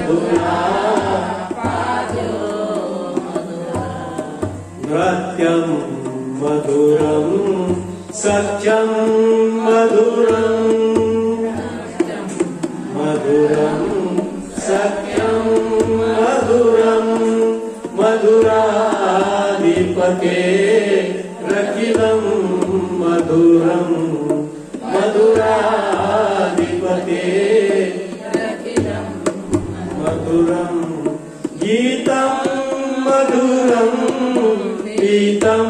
मधुरा नृत्यं मधुरं सत्यं मधुरं मधुरं सत्यं मधुरं मधुराधिपते रखिलं मधुरं मधुराधिपते मधुरं गीतं मधुरं गीतं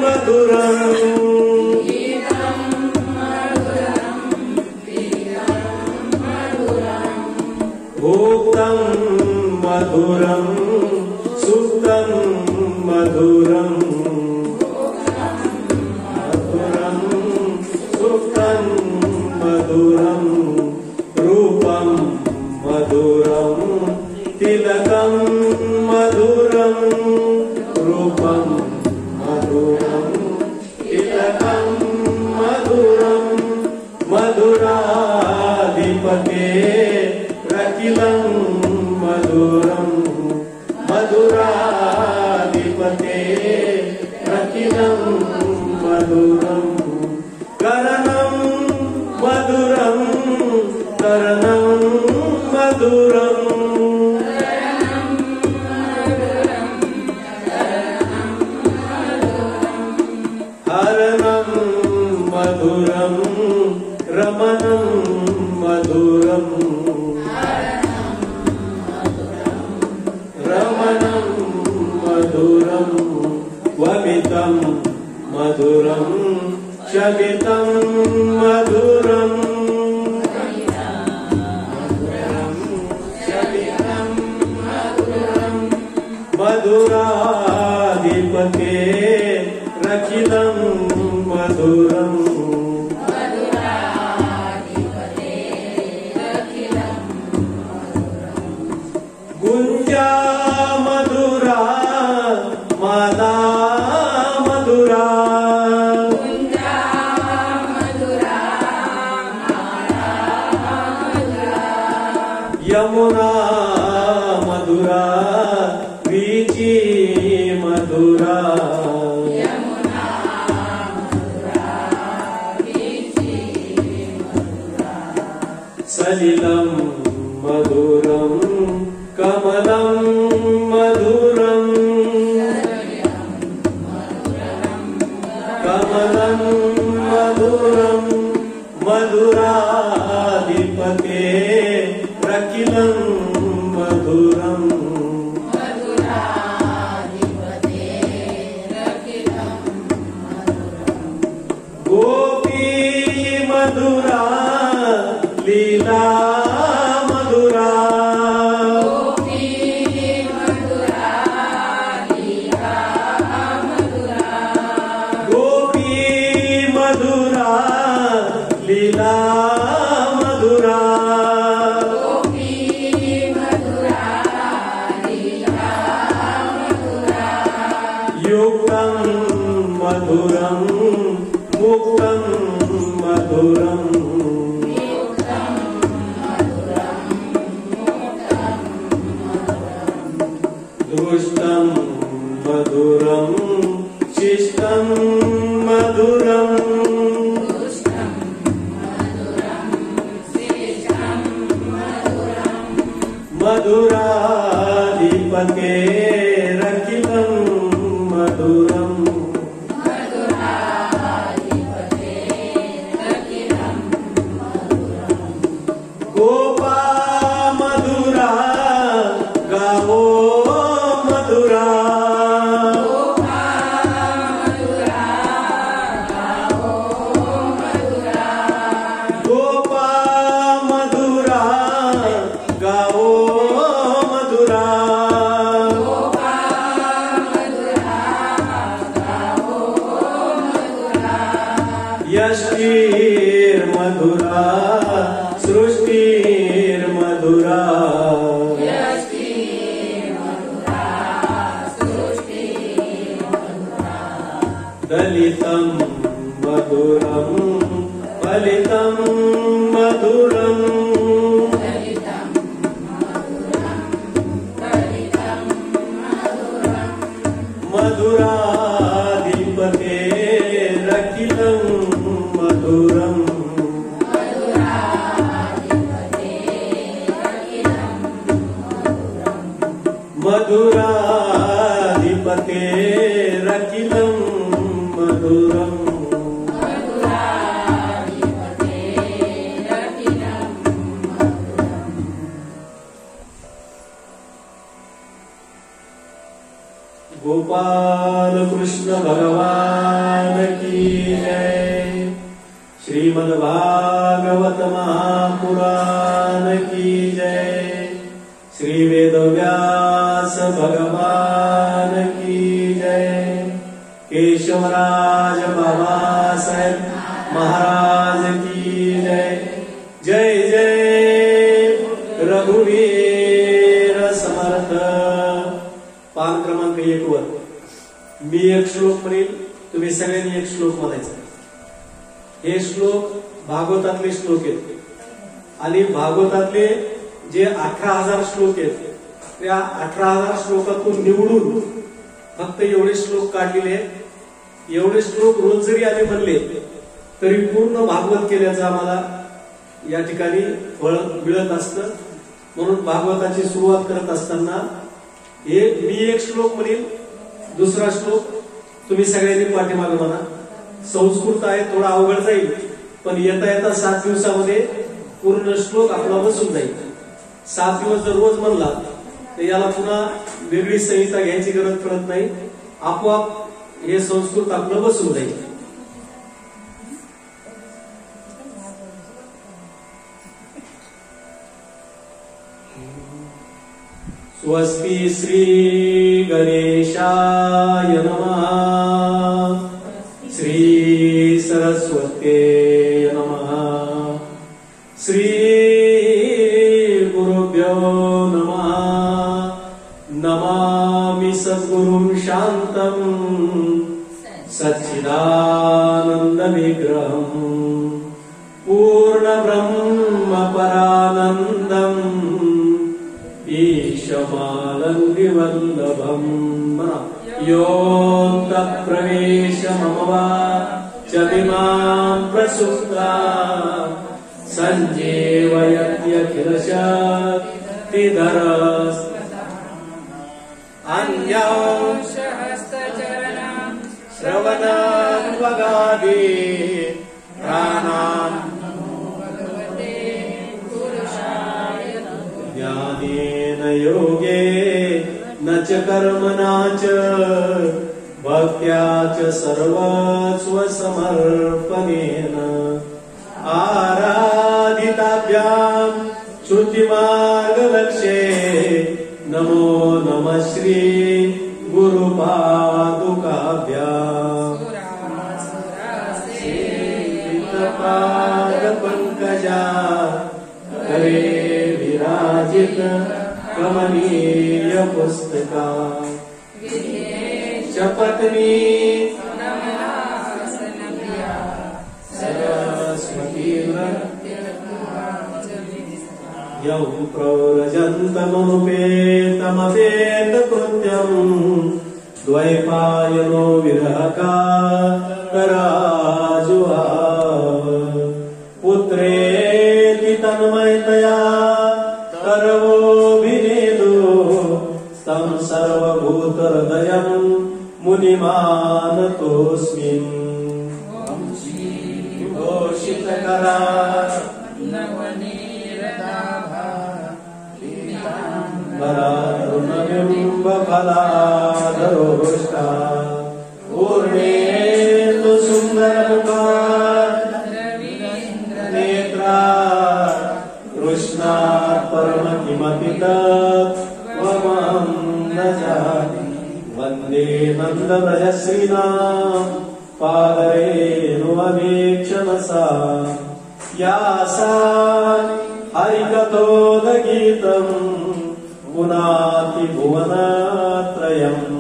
मधुरं भोक्तं मधुरं सुक्तं मधुरं मधुरं सुक्तं मधुरं रूपं मधुरं तिलकं मधुरं रूपं मधुरं तिलकं मधुरं मधुराधिपते रखिलं मधुरं मधुराधिपते रखिलं मधुरं करणं मधुरं करणं मधुरं हरणं मधुरं रमणं मधुरं रमणं मधुरं वमितं मधुरं शमितं मधुरं शमितं मधुरं मधुराधिपते रखिलं मधुरं गुञ्जा मधुरा माला मधुरा यमुना मधुरा वीची मधुरा सलिलं मधुरं कमलं मधुरं कमलं मधुरं मधुराधिपते रखिलं मधुरं गोपी मधुरा लीला मधुरा गोपी मधुरा लीला मधुरा युक्तं मधुरं मुक्तं मधुरं दुष्टं मधुरं शिष्टं मधुरं मधुराधिपते रखिलं मधुरं गोपा मधुरा गावो मधुरा गोपा मधुरा गावो मधुरा यष्टिर्मधुरा सृष्टिर्मधुरा दलितं मधुरं फलितं मधुरं मधुराधिपतेरखिलं मधुरम् गोपाल कृष्ण भगवान की जय। श्रीमद् भागवत महापुराण की जय। श्री वेदव्यास भगवान की जय। केशवराज बाबासाहेब महाराज की जय। जय जय रघुवीर समर्थ। पान क्रमांक 1 वर मी एक श्लोक म्हणेल, तुम्ही सगळ्यांनी एक श्लोक म्हणायचा। हे श्लोक भागवतातले श्लोक आहेत आणि भागवतातले जे 18,000 श्लोक आहेत त्या 18,000 श्लोकातून निवडून फक्त एवढे श्लोक काढलेले आहेत। एवढे श्लोक रोज जरी आले म्हणले तरी पूर्ण भागवत केल्याचं आम्हाला या ठिकाणी फळ मिळत असतं। म्हणून भागवताची सुरुवात करत असताना हे मी एक श्लोक म्हणेल, दुसरा श्लोक तुम्ही सगळ्यांनी पाठीमागे म्हणा। संस्कृत आहे, थोडा अवघड जाईल, पण येता येता 7 दिवसामध्ये पूर्ण श्लोक आपला बसून जाईल। 7 दिवस जर रोज म्हणला तर याला पुन्हा वेगळी संहिता घ्यायची गरज पडत नाही, आपोआप हे संस्कृत आपलं बसून जाईल। स्वस्ति श्री गणेशाय नमः। श्री सरस्वते नमः। श्री गुरुभ्यो नमः। नमामि सद्गुरुं शान्तं सच्चिदानन्द विग्रहम् पूर्णब्रह्म परानन्दम् ईशमालन्दिवल्लभम् योऽन्तःप्रवेश मम वाचमिमां प्रसुप्ता सञ्जीवयत्यखिलशक्तिधरस् अन्यांशहस्तचरणं श्रवणत्वगादि प्राणान् ज्ञानेन योगेन च कर्मणा च भक्त्या च सर्वस्वसमर्पणेन आराधिताभ्यां श्रुतिमार्गलक्ष्ये नमो नमः श्री गुरुपादुकाभ्याम् पादपङ्कजा करे विराजित कमनीय पुस्तका शपथनी सरस्वती यौ प्रव्रजन्तमनुपेतमपेत कृत्यम् द्वैपायनो विरहकातराजुहाव पुत्रेति तन्मयतया करवोऽभिनेदो तं सर्वभूतहृदयं मुनिमानतोऽस्मि। घोषितकरा वरारुणबिम्बफलाधरोष्टा पूर्णेन्दु सुन्दरमुखा नेत्रा कृष्णात् परम किमपि तत्त्वमहं न जाने। वन्दे नन्दव्रजश्रीणां पादरेणुमवीक्षणसा यासान् हरिकथोदगीतम् पुनाति भुवनत्रयम्।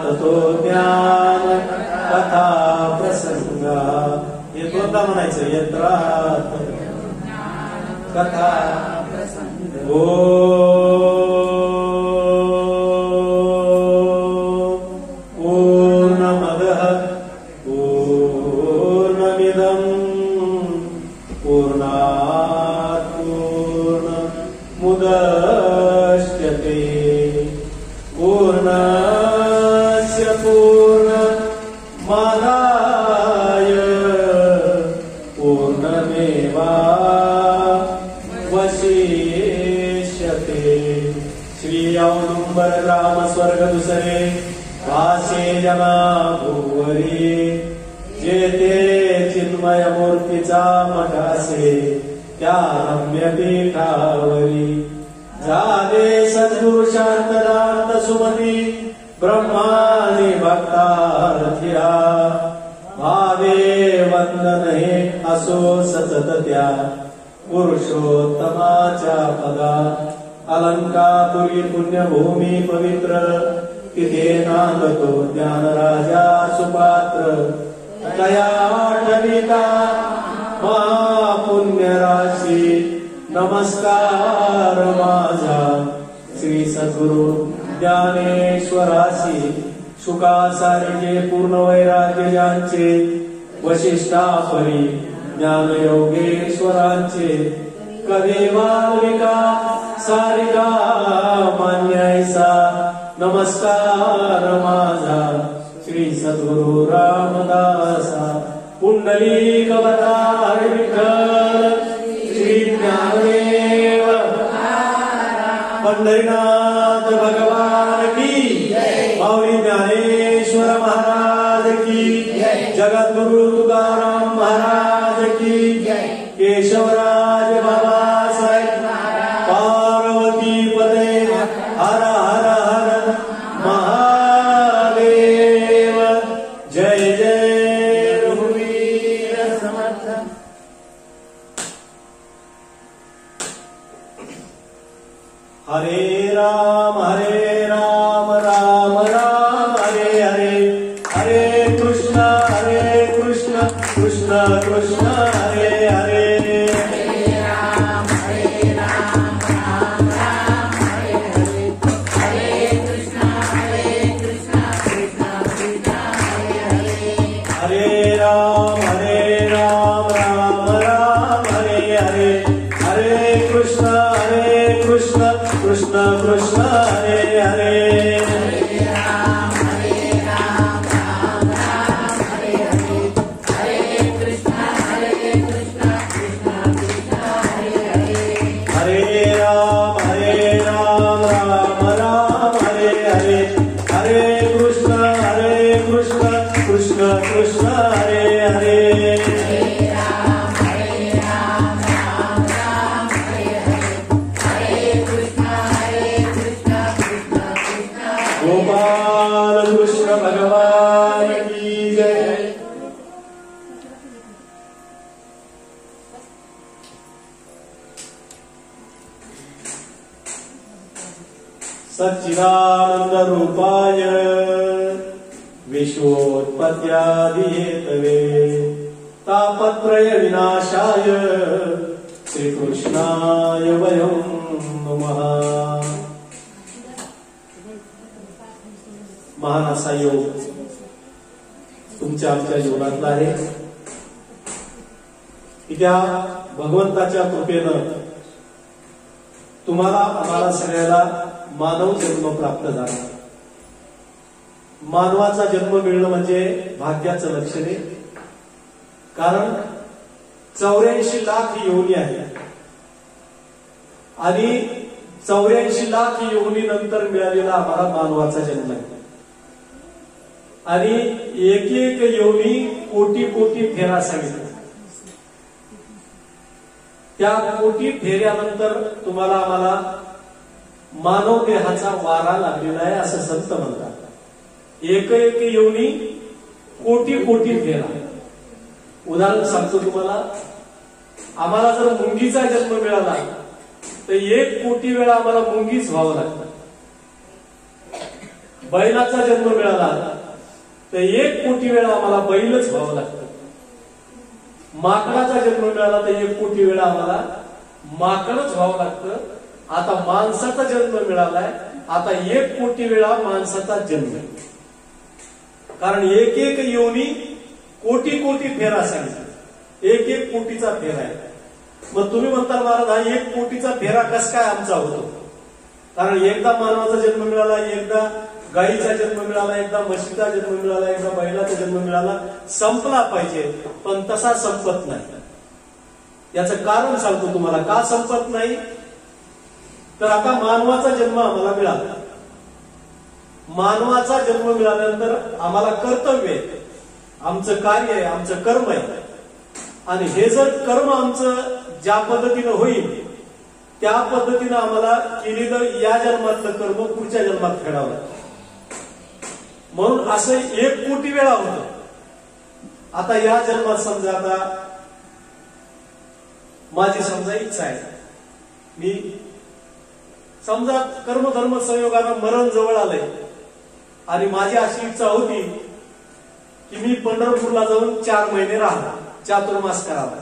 ततो ज्ञान कथा प्रसंगा हे दोनदा म्हणायचं यत्र कथा ओ वशिष्यते श्री औदुंबर राम स्वर्ग दुसरे वासे जना भुवरी जेते चिन्मय मूर्तीचा मठासे त्या रम्य पीठावरी झाले सद्गुरु शांतदांत सुमती ब्रह्माने भक्तार्थिया भावे वंदन हे असो सतत त्या पुरुषोत्तमाच्या पदा अलंकापुरी पुण्यभूमी पवित्र तिथे नांदतो ज्ञानराजा सुपात्र दया ठविता महापुण्य राशी नमस्कार माझा श्री सद्गुरु ज्ञानेश्वरासी शुकासारिजे पूर्ण वैराग्य ज्यांचे वशिष्ठापरी ज्ञानयोगेश्वरांचे कवी वाल्मिका सारिका मान्यायसा नमस्कार माझा श्री सद्गुरु रामदासा पुंडलीकवतार विठ्ठल श्री ज्ञानदेव पंढरीनाथ भगवान की माऊली ज्ञानेश्वर महाराज की जगद्गुरु तुकाराम महाराज की केशवराज बाबासाहेब पार्वती पदे हर हर हर महादेव जय जय रघुवीर समर्थ। हरे राम राम राम हरे हरे हरे कृष्ण कृष्ण कृष्ण हरे हरे राम राम राम हरे हरे हरे कृष्ण कृष्ण कृष्ण हरे हरे हरे राम राम राम हरे हरे हरे कृष्ण कृष्ण कृष्ण हरे हरे राम राम राम हरे हरे हरे कृष्ण कृष्ण कृष्ण हरे हरे हरे राम राम राम हरे हरे हरे कृष्ण कृष्ण कृष्ण हरे हरे राम राम राम हरे हरे हरे कृष्ण कृष्ण कृष्ण गोपाल कृष्ण भगवान की जय। सच्चिदानंद रूपाय विश्वोत्पत्त्यादिहेतवे तापत्रय विनाशाय श्रीकृष्णाय वयं नमः। महान असा योग तुमच्या आमच्या जीवनातला आहे की त्या भगवंताच्या कृपेनं तुम्हाला आम्हाला सगळ्याला मानव जन्म प्राप्त झाला। मानवाचा जन्म मिळणं म्हणजे भाग्याचं लक्षण आहे, कारण 84 लाख योनी आहेत आणि 84 लाख योनी नंतर मिळालेला आम्हाला मानवाचा जन्म आहे आणि एक एक योनी कोटी कोटी फेरा सांगितलं। त्या कोटी फेऱ्यानंतर तुम्हाला आम्हाला मानव देहाचा वारा लागलेला आहे असं संत म्हणतात। एक एक योनी कोटी कोटी फेरा। उदाहरण सांगतो तुम्हाला, आम्हाला जर मुंगीचा जन्म मिळाला तर 1 कोटी वेळा आम्हाला मुंगीच व्हावं लागतं। बैलाचा जन्म मिळाला तर 1 कोटी वेळा आम्हाला बैलच व्हावं लागतं। माकडाचा जन्म मिळाला तर 1 कोटी वेळा आम्हाला माकडच व्हावं लागतं। आता माणसाचा जन्म मिळालाय, आता 1 कोटी वेळा माणसाचा जन्म, कारण एक एक योनी कोटी कोटी फेरा सांगितलं। एक एक कोटीचा फेरा आहे। मग तुम्ही म्हणता महाराज हा 1 कोटीचा फेरा कस काय आमचा होतो? कारण एकदा मानवाचा जन्म मिळाला, एकदा गायीचा जन्म मिळाला, एकदा म्हशीचा जन्म मिळाला, एकदा बैलाचा जन्म मिळाला, संपला पाहिजे, पण तसा संपत नाही। याचं कारण सांगतो तुम्हाला, का संपत नाही. तर आता मानवाचा जन्म आम्हाला मिळाला. मानवाचा जन्म मिळाल्यानंतर आम्हाला कर्तव्य आहे, आमचं कार्य आहे, आमचं कर्म आहे. आणि हे जर कर्म आमचं ज्या पद्धतीनं होईल त्या पद्धतीनं आम्हाला केलेलं या जन्मातलं कर्म पुढच्या जन्मात फेडावं. म्हणून असं 1 कोटी वेळा होतं. आता या जन्मात समजा आता माझी समजा इच्छा आहे, मी समजा कर्मधर्म संयोगानं मरण जवळ आलंय आणि माझी अशी इच्छा होती की मी पंढरपूरला जाऊन 4 महिने राहणार, चातुर्मास करावा.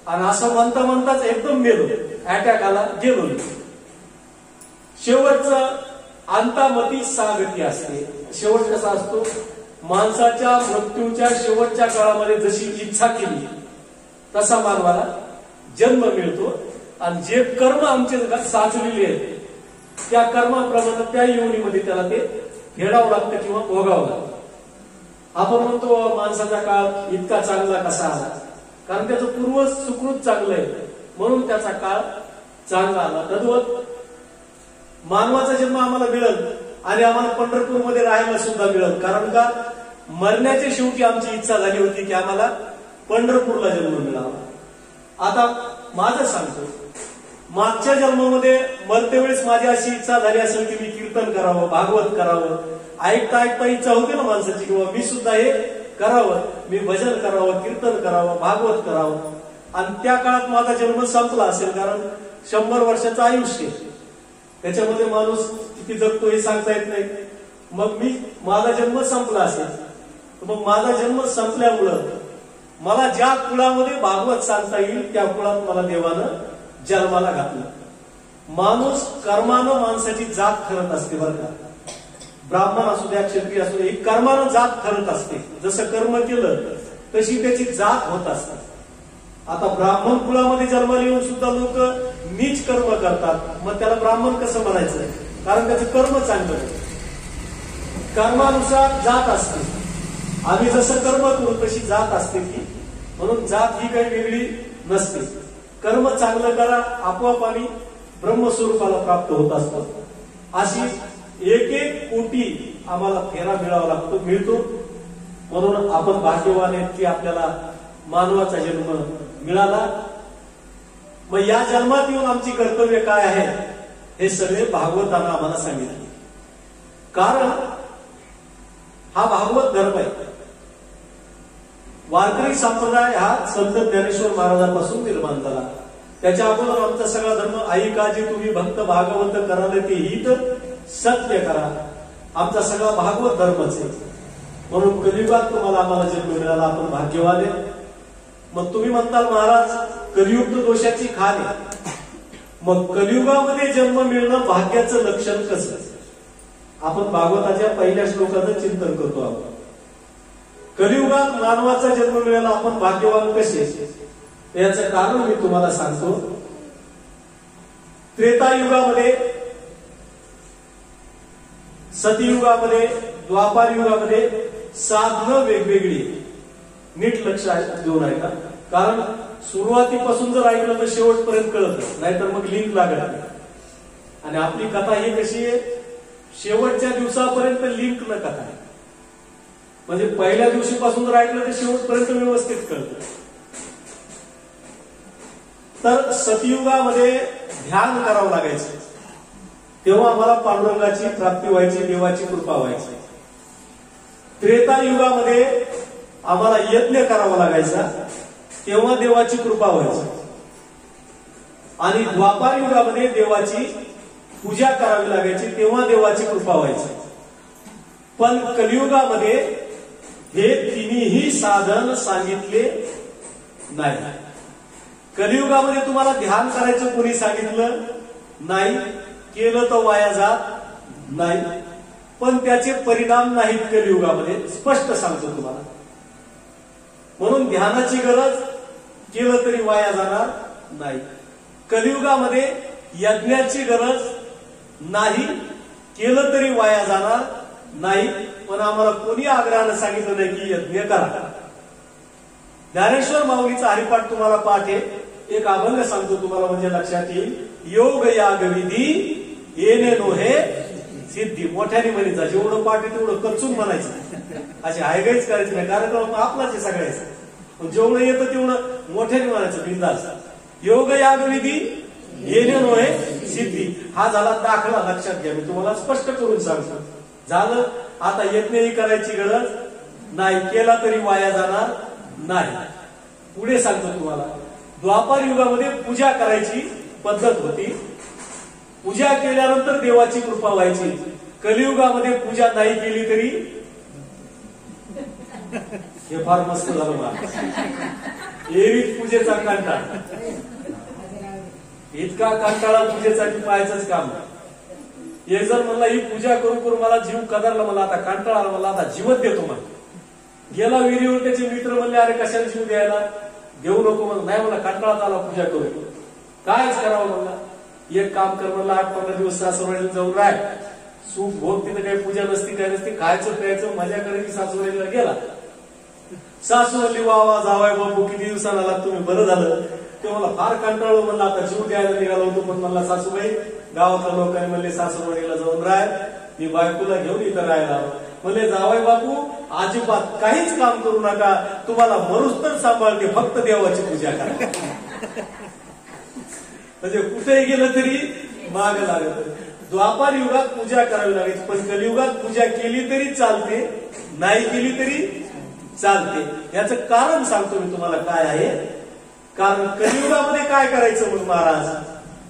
आणि असं म्हणता म्हणताच एकदम मेलो, अटॅक आला, गेलो. शेवटचं अंतामती 6 गती असते. शेवट कसा असतो, माणसाच्या मृत्यूच्या शेवटच्या काळामध्ये जशी इच्छा केली तसा मानवाला जन्म मिळतो. आणि जे कर्म आमचे साचलेले आहेत त्या कर्माप्रमाणे त्या योनीमध्ये त्याला ते फेडावं लागतं किंवा भोगावं लागतं. आपण म्हणतो माणसाचा काळ इतका चांगला कसा आला, कारण त्याचं पूर्व सुकृत चांगलं आहे म्हणून त्याचा काळ चांगला आला. तद्वत मानवाचा जन्म आम्हाला मिळेल आणि आम्हाला पंढरपूरमध्ये राहायला सुद्धा मिळेल. कारण का, मरण्याच्या शेवटी आमची इच्छा झाली होती की आम्हाला पंढरपूरला जन्म मिळावा. आता माझं सांगतो, मागच्या जन्मामध्ये मरते वेळेस माझी अशी इच्छा झाली असेल की मी कीर्तन करावं, भागवत करावं. ऐकता ऐकता इच्छा होती ना माणसाची, किंवा मी सुद्धा हे करावं, मी भजन करावं, कीर्तन करावं, भागवत करावं. आणि त्या काळात माझा जन्म संपला असेल, कारण 100 वर्षाचं आयुष्य, त्याच्यामध्ये माणूस किती जगतो हे सांगता येत नाही. मग माझा जन्म संपला असेल, तर मग माझा जन्म संपल्यामुळं मला ज्या कुळामध्ये भागवत सांगता येईल त्या कुळात मला देवानं जन्माला घातलं. माणूस कर्मानं माणसाची जात ठरत असते बरं का. ब्राह्मण असू द्या, क्षत्रिय असू द्या, ही कर्मानं जात ठरत असते. जसं कर्म केलं तशी त्याची जात होत असते. आता ब्राह्मण कुळामध्ये जन्माला येऊन सुद्धा लोक नीच कर्म करतात, मग त्याला ब्राह्मण कसं म्हणायचं, कारण त्याचं कर्म चांगलं आहे. कर्मानुसार जात असते. आम्ही जसं कर्म करू तशी जात असते की, म्हणून जात ही काही वेगळी नसते. कर्म चांगलं करा, आपोआप आम्ही ब्रह्मस्वरूपाला प्राप्त होत असतो. अशी 1 कोटी आम्हाला फेरा मिळतो. म्हणून आपण भाग्यवान आहेत की आपल्याला मानवाचा जन्म मिळाला. मग या जन्मात येऊन आमची कर्तव्य काय आहे हे सगळे भागवतानं आम्हाला सांगितले. कारण हा भागवत धर्म आहे. वारकरी संप्रदाय हा संत ज्ञानेश्वर महाराजांपासून निर्माण झाला. त्याच्या अगोदर आमचा सगळा धर्म, आई काजी तुम्ही भक्त भागवत कराल ते हित सत्य करा, आमचा सगळा भागवत धर्मच आहे. म्हणून कलियुगात तुम्हाला आम्हाला जन्म मिळाला, आपण भाग्यवान आहे. मग तुम्ही म्हणताल महाराज कलियुग दोषाची खाण आहे. मग कलियुगामध्ये जन्म मिळणं भाग्याचं लक्षण कसं? आपण भागवताच्या पहिल्या श्लोकाचं चिंतन करतो आहोत. कलियुगात मानवाचा जन्म मिळाला, आपण भाग्यवान कसे? याचं कारण मी तुम्हाला सांगतो. त्रेतायुगामध्ये, सतयुगामध्ये, द्वापार युगामध्ये साधनं वेगवेगळी. नीट लक्ष देऊन ऐका, कारण सुरुवातीपासून जर ऐकलं तर शेवटपर्यंत कळत, नाहीतर मग लिंक लागत नाही. आणि आपली कथा ही कशी आहे, शेवटच्या दिवसापर्यंत लिंक न कथा आहे. म्हणजे पहिल्या दिवशीपासून जर ऐकलं तर शेवटपर्यंत व्यवस्थित कळतं. तर सतयुगामध्ये ध्यान करावं लागायचं, तेव्हा आम्हाला पांडुरंगाची प्राप्ती व्हायची, देवाची कृपा व्हायची. त्रेतायुगामध्ये आम्हाला यज्ञ करावा लागायचा, तेव्हा देवाची कृपा व्हायची. आणि द्वापार युगामध्ये देवाची पूजा करावी लागायची, तेव्हा देवाची कृपा व्हायची. पण कलियुगामध्ये हे तिन्ही साधन सांगितले नाही. कलियुगामध्ये तुम्हाला ध्यान करायचं कोणी सांगितलं नाही, केलं तर वाया जात नाही, पण त्याचे परिणाम नाहीत कलियुगामध्ये, स्पष्ट सांगतो तुम्हाला. म्हणून ध्यानाची गरज, केलं तरी वाया जाणार नाही. कलियुगामध्ये यज्ञाची गरज नाही, केलं तरी वाया जाणार नाही, पण आम्हाला कोणी आग्रहानं सांगितलं नाही की यज्ञ करा. ज्ञानेश्वर माऊलीचा हरिपाठ तुम्हाला पाठ आहे, एक अभंग सांगतो तुम्हाला म्हणजे लक्षात येईल. योग याग विधी येणे नोहे सिद्धी. मोठ्याने म्हणायचा, जेवढं पाठी तेवढं कचून म्हणायचं, अशी हायगाईच करायची नाही. कार्यक्रम आपलाच आहे सगळ्याच, पण जेवढं येतं तेवढं मोठ्याने म्हणायचं बिंदास. योग याग विधी येणे नोहे सिद्धी. हा झाला दाखला. लक्षात घ्या, मी तुम्हाला स्पष्ट करून सांगतो. झालं, आता यज्ञही करायची गरज नाही, केला तरी वाया जाणार नाही. पुढे सांगतो तुम्हाला. द्वापार युगामध्ये पूजा करायची पद्धत होती. पूजा केल्यानंतर देवाची कृपा व्हायची. कलियुगामध्ये पूजा नाही केली तरी, हे फार मस्त झालं मला, एरवी पूजेचा कंटाळा, इतका कंटाळा पूजेचा की पाहायचंच काम. एक जण म्हणला ही पूजा करून करून मला जीव कदरला, मला आता कंटाळा, मला आता जीवच देतो मला. गेला विहिरीवर, त्याचे मित्र म्हणले अरे कशाला जीव द्यायला, घेऊ नको म्हणलं. नाही मला कंटाळा आला पूजा करून, कायच करावं म्हणला. एक काम कर म्हणलं, 8-15 दिवस सासूरवाडीला जाऊन राह, सुख भोग, तिथं काही पूजा नसती काय नसती, खायचं प्यायचं मजा करायची. सासूरवाडीला गेला. सासू म्हणली वा वा जावाय बापू किती दिवसांना आला तुम्ही, बरं झालं. ते मला फार कंटाळलो म्हणलं, आता जीव द्यायला निघालो होतो, पण म्हणला सासूबाई गावातल्या लोकांनी म्हणले सासूरवाडीला जाऊन राह, मी बायकोला घेऊन इथं राहायला. म्हणले जावाय बापू अजिबात काहीच काम करू नका, तुम्हाला मरुस तर सांभाळते, फक्त देवाची पूजा करा. म्हणजे कुठेही गेलं तरी माग लागत. द्वापार युगात पूजा करावी लागायची, पण कलियुगात पूजा केली तरी चालते, नाही केली तरी चालते. याचं कारण सांगतो मी तुम्हाला काय आहे. कारण कलियुगामध्ये काय करायचं मग महाराज.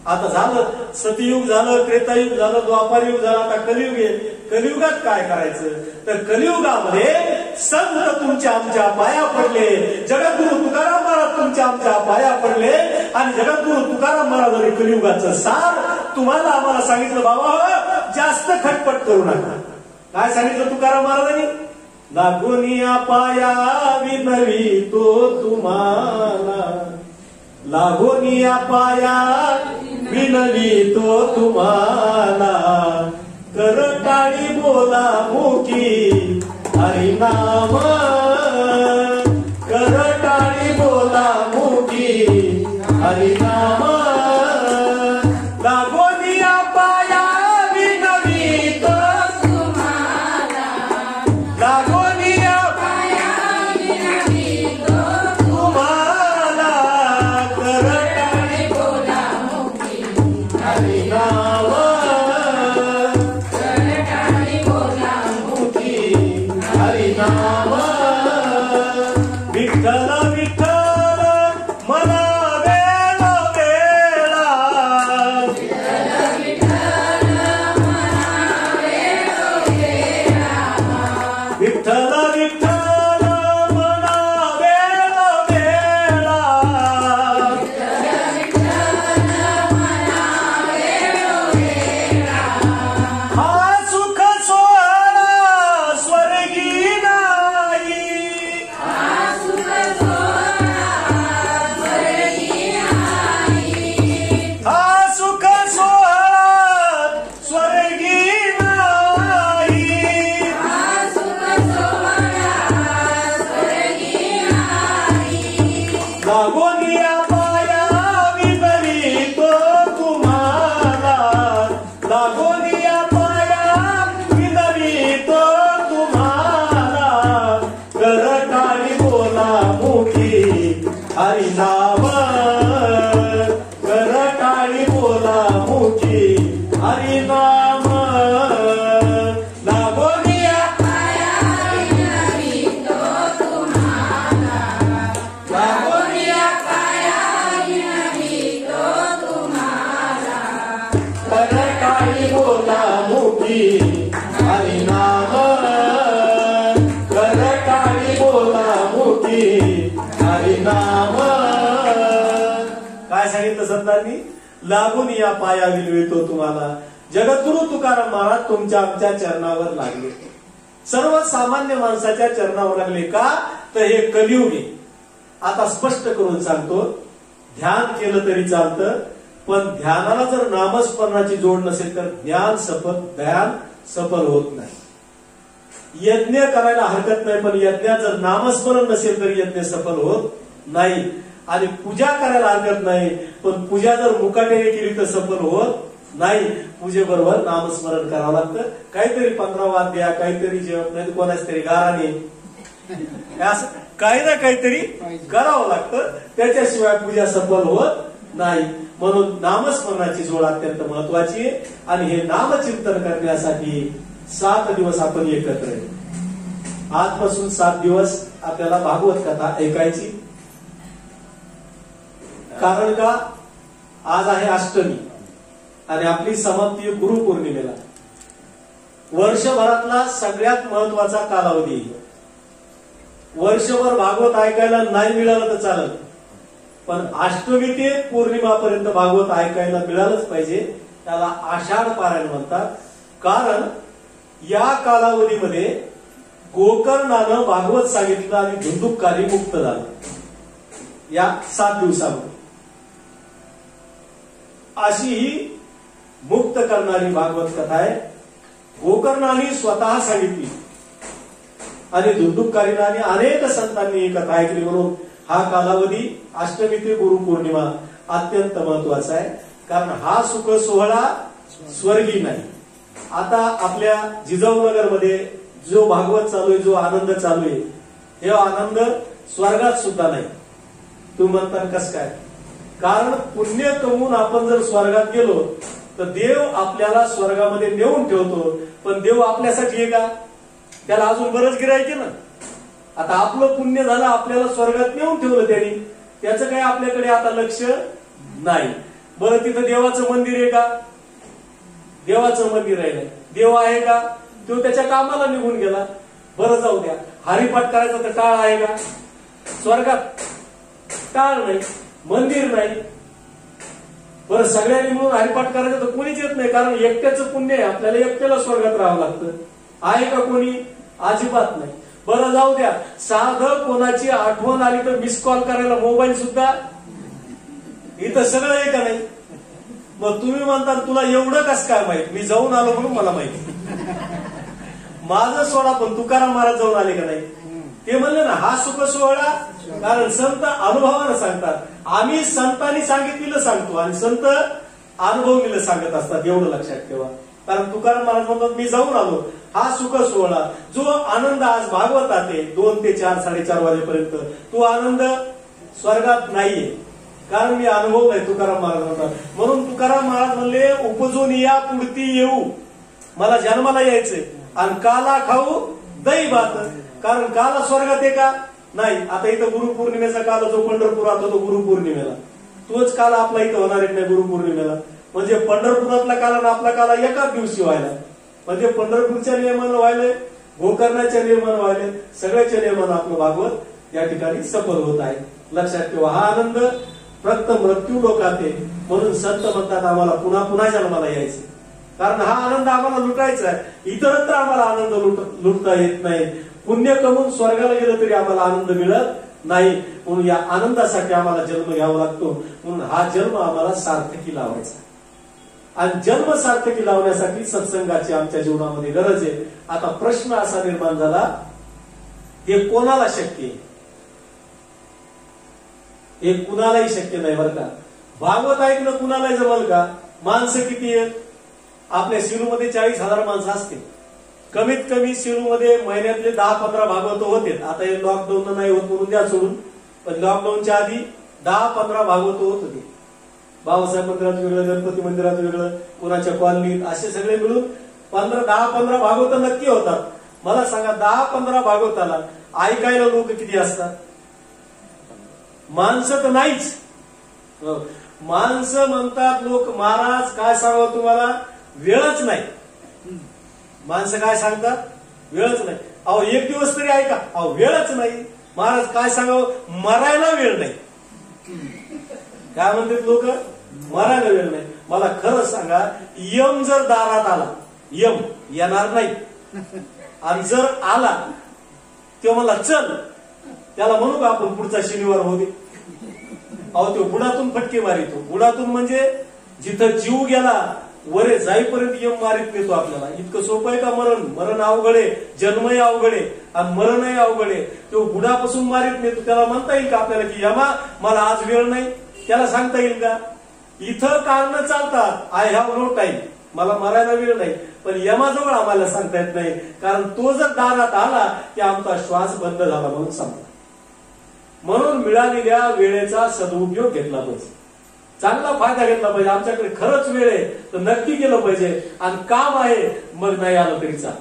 आता झालं सतयुग झालं, त्रेतायुग झालं, द्वापार युग झालं, आता कलियुग आहे. कलियुगात काय करायचं तर कलियुगामध्ये संत तुमच्या आमच्या पाया पडले, जगद्गुरु तुकाराम महाराज तुमच्या आमच्या पाया पडले, आणि जगद्गुरु तुकाराम महाराजांनी कलियुगाचं सार तुम्हाला आम्हाला सांगितलं. बाबा जास्त खटपट करू नका. काय सांगितलं तुकाराम महाराजांनी. लागोनिया पाया विनवी तो तुम्हाला, लागोनिया पाया विनवी तो तुम्हाला, करटाळी बोला मुखी हरिनाम, करटाळी बोला मुखी हरिनाम, लागोनिया पाया विनवी तो तुम्हाला, लागोनिया पाया विनवी तो तुम्हाला, करटाळी बोला मुखी हरिनाम, करटाळी बोला मुखी हरिनाम. विठ्ठल विठ्ठल मला वेळ वेळा, विठ्ठल विठ्ठल मला वेळ वेळा, विठ्ठल विठ्ठल मला वेळ वेळा, विठ्ठल विठ्ठल मला वेळ वेळा. हा सुख सोहळा स्वर्गी नाही, हा सुख सोहळा स्वर्गी नाही, हा सुख सोहळा स्वर्गी नाही, हा सुख सोहळा स्वर्गी नाही. लागोनिया पाया विनवी तो तुम्हाला, लागोनिया पाया विनवी तो तुम्हाला, करटाळी बोला मुखी हरिनाम, करटाळी बोला मुखी हरिनाम, लागोनिया पाया विनवी तो तुम्हाला, लागोनिया पाया विनवी तो तुम्हाला, करटाळी बोला मुखी हरिनाम, करटाळी बोला मुखी हरिनाम. काय सांगितलं संतांनी. लागून या पाया विलवितो तुम्हाला. जगद्गुरु तुकाराम महाराज तुमच्या आमच्या चरणावर लागले, सर्वसामान्य माणसाच्या चरणावर लागले. का तर हे कलियुग आहे. आता स्पष्ट करून सांगतो. ध्यान केलं तरी चालतं, पण ध्यानाला जर नामस्मरणाची जोड नसेल तर ध्यान सफल होत नाही. यज्ञ करायला हरकत नाही, पण यज्ञात जर नामस्मरण नसेल तर यज्ञ सफल होत नाही. आणि पूजा करायला हरकत नाही, पण पूजा जर मुकाट्याने केली तर सफल होत नाही. पूजेबरोबर नामस्मरण करावं लागतं. काहीतरी 15 वाद्या, काहीतरी जप, नाही कोणाच तरी गाराने, असं काही ना काहीतरी करावं लागतं. त्याच्याशिवाय पूजा सफल होत नाही. म्हणून नामस्मरणाची जोड अत्यंत महत्वाची आहे. आणि हे नामचिंतन करण्यासाठी 7 दिवस आपण एकत्र आहे. आजपासून 7 दिवस आपल्याला भागवत कथा ऐकायची. कारण का आज आहे अष्टमी आणि आपली समाप्ती गुरुपौर्णिमेला. वर्षभरातला सगळ्यात महत्वाचा कालावधी. वर्षभर भागवत ऐकायला नाही मिळालं तर चालत, पण अष्टमी ते पौर्णिमापर्यंत भागवत ऐकायला मिळालंच पाहिजे. त्याला आषाढ पारायण म्हणतात. कारण या कालावधीमध्ये गोकर्णानं भागवत सांगितलं आणि धुंदुककारी मुक्त झालं. या 7 दिवसामध्ये अशी ही मुक्त करणारी भागवत कथा आहे. गोकर्णाने स्वतः सांगितली आणि धुंदुककारीने अनेक संतांनी ही कथा ऐकली. म्हणून हा कालावधी अष्टमी ते गुरुपौर्णिमा अत्यंत महत्वाचा आहे. कारण हा सुख सोहळा स्वर्गी नाही. आता आपल्या जिजाऊनगर मध्ये जो भागवत चालू आहे, जो आनंद चालू आहे, हे आनंद स्वर्गात सुद्धा नाही. तुम्ही म्हणता कस काय? कारण पुण्य कमवून आपण जर स्वर्गात गेलो तर देव आपल्याला स्वर्गामध्ये नेऊन ठेवतो. पण देव आपल्यासाठी आहे का? त्याला अजून बरंच गिरायचे ना. आता आपलं पुण्य झालं, आपल्याला स्वर्गात नेऊन ठेवलं त्यांनी, त्याचं काही आपल्याकडे आता लक्ष नाही. बरं तिथं देवाचं मंदिर आहे का? देवाचं मंदिर आहे. देव आहे का? तो त्याच्या कामाला निघून गेला. बरं जाऊ द्या. हरिपाठ करायचा तर टाळ आहे का? स्वर्गात टाळ नाही, मंदिर नाही. बरं सगळ्यांनी मिळून हरिपाठ करायचं तर कोणीच येत नाही. कारण एकट्याचं पुण्य आहे, आपल्याला एकट्याला स्वर्गात राहावं लागतं. आहे का कोणी? अजिबात नाही. बरं जाऊ द्या. साधं कोणाची आठवण आली तर मिस कॉल करायला मोबाईल सुद्धा इथं सगळं आहे का नाही? मग तुम्ही म्हणता तुला एवढं कस काय माहित? मी जाऊन आलो म्हणून मला माहिती. माझं सोडा, पण तुकाराम महाराज जाऊन आले का नाही? ते म्हणले ना हा सुख सोहळा. कारण संत अनुभवानं सांगतात. आम्ही संतांनी सांगितलेलं सांगतो आणि संत अनुभवलेलं सांगत असतात. एवढं लक्षात ठेवा. कारण तुकाराम महाराज म्हणतात मी जाऊन आलो. हा सुख सोहळा, जो आनंद आज भागवतात आहे 2 ते 4, 4:30 वाजेपर्यंत, तो आनंद स्वर्गात नाहीये. कारण मी अनुभव आहे. तुकाराम महाराज म्हणतात. म्हणून तुकाराम महाराज म्हणले उपजून या पुढती येऊ, मला जन्माला यायचंय आणि काला खाऊ दही भात. कारण काला स्वर्गात आहे का? नाही. आता इथं गुरुपौर्णिमेचा काल जो पंढरपुरात होतो गुरुपौर्णिमेला, तोच काल आपला इथं होणार आहे नाही गुरुपौर्णिमेला. म्हणजे पंढरपुरातला काल आणि आपला काला एकाच दिवशी व्हायला. म्हणजे पंढरपूरच्या नियमानं व्हायले, गोकर्णाच्या नियमानं व्हायले, सगळ्याच्या नियमानं आपलं भागवत या ठिकाणी सफल होत आहे. लक्षात ठेवा. हा आनंद फक्त मृत्यू लोकात आहे. म्हणून संत म्हणतात आम्हाला पुन्हा पुन्हा जन्माला यायचं. कारण हा आनंद आम्हाला लुटायचा आहे. इतरत्र आम्हाला आनंद लुटता येत नाही. पुण्य कमवून स्वर्गाला गेलं तरी आम्हाला आनंद मिळत नाही. म्हणून या आनंदासाठी आम्हाला जन्म घ्यावा लागतो. म्हणून हा जन्म आम्हाला सार्थकी लावायचा. आणि जन्म सार्थकी लावण्यासाठी सत्संगाची आमच्या जीवनामध्ये गरज आहे. आता प्रश्न असा निर्माण झाला, हे कोणाला शक्य आहे? हे कुणालाही शक्य नाही बरं का. भागवत ऐकणं कुणालाही जमल का? माणसं किती आहेत? आपल्या शिरूमध्ये 40,000 माणसं असतील. कमीत कमी शिरूमध्ये महिन्यातले 10-15 भागवत होते. आता हे लॉकडाऊन नाही होत म्हणून द्या सोडून, पण लॉकडाऊनच्या आधी 10-15 भागवत होत होते. बाबासाहेब मंदिरात वेगळं, गणपती मंदिरात वेगळं, कुणाच्या कॉलनीत, असे सगळे मिळून 10-15 भागवत नक्की होतात. मला सांगा 10-15 भागवताला ऐकायला लोक किती असतात? माणसं तर नाहीच. माणसं म्हणतात लोक महाराज काय सांगावं तुम्हाला, वेळच नाही. माणसं काय सांगतात? वेळच नाही. अहो एक दिवस तरी ऐका. अहो वेळच नाही. महाराज काय सांगावं, मरायला वेळ नाही. काय म्हणतात लोक? मरायला वेळ नाही. मला खरं सांगा, यम जर दारात आला, यम येणार नाही, आणि जर आला तेव्हा मला चल, त्याला म्हणू का आपण पुढचा शनिवार होते? अहो तो बुडातून फटके मारितो. बुडातून म्हणजे जिथं जीव गेला, वरे जाईपर्यंत यम मारित नेतो आपल्याला. इतकं सोपं आहे का मरण? मरण अवघड आहे, जन्मही अवघड आहे आणि मरणही अवघड आहे. तो गुडापासून मारित नेतो. त्याला म्हणता येईल का आपल्याला की यमा मला आज वेळ नाही? त्याला सांगता येईल का? इथं कारण चालतात, आय हॅव नो टाइम, मला मरायला वेळ नाही. पण यमाजवळ आम्हाला सांगता येत नाही, कारण तो जर दारात आला की आमचा श्वास बंद झाला म्हणून सांगतो. म्हणून मिळालेल्या वेळेचा सदुपयोग घेतला पाहिजे, चांगला फायदा घेतला पाहिजे. आमच्याकडे खरंच वेळ आहे तर नक्की केलं पाहिजे. आणि काम आहे मग नाही आलं तरी चाल.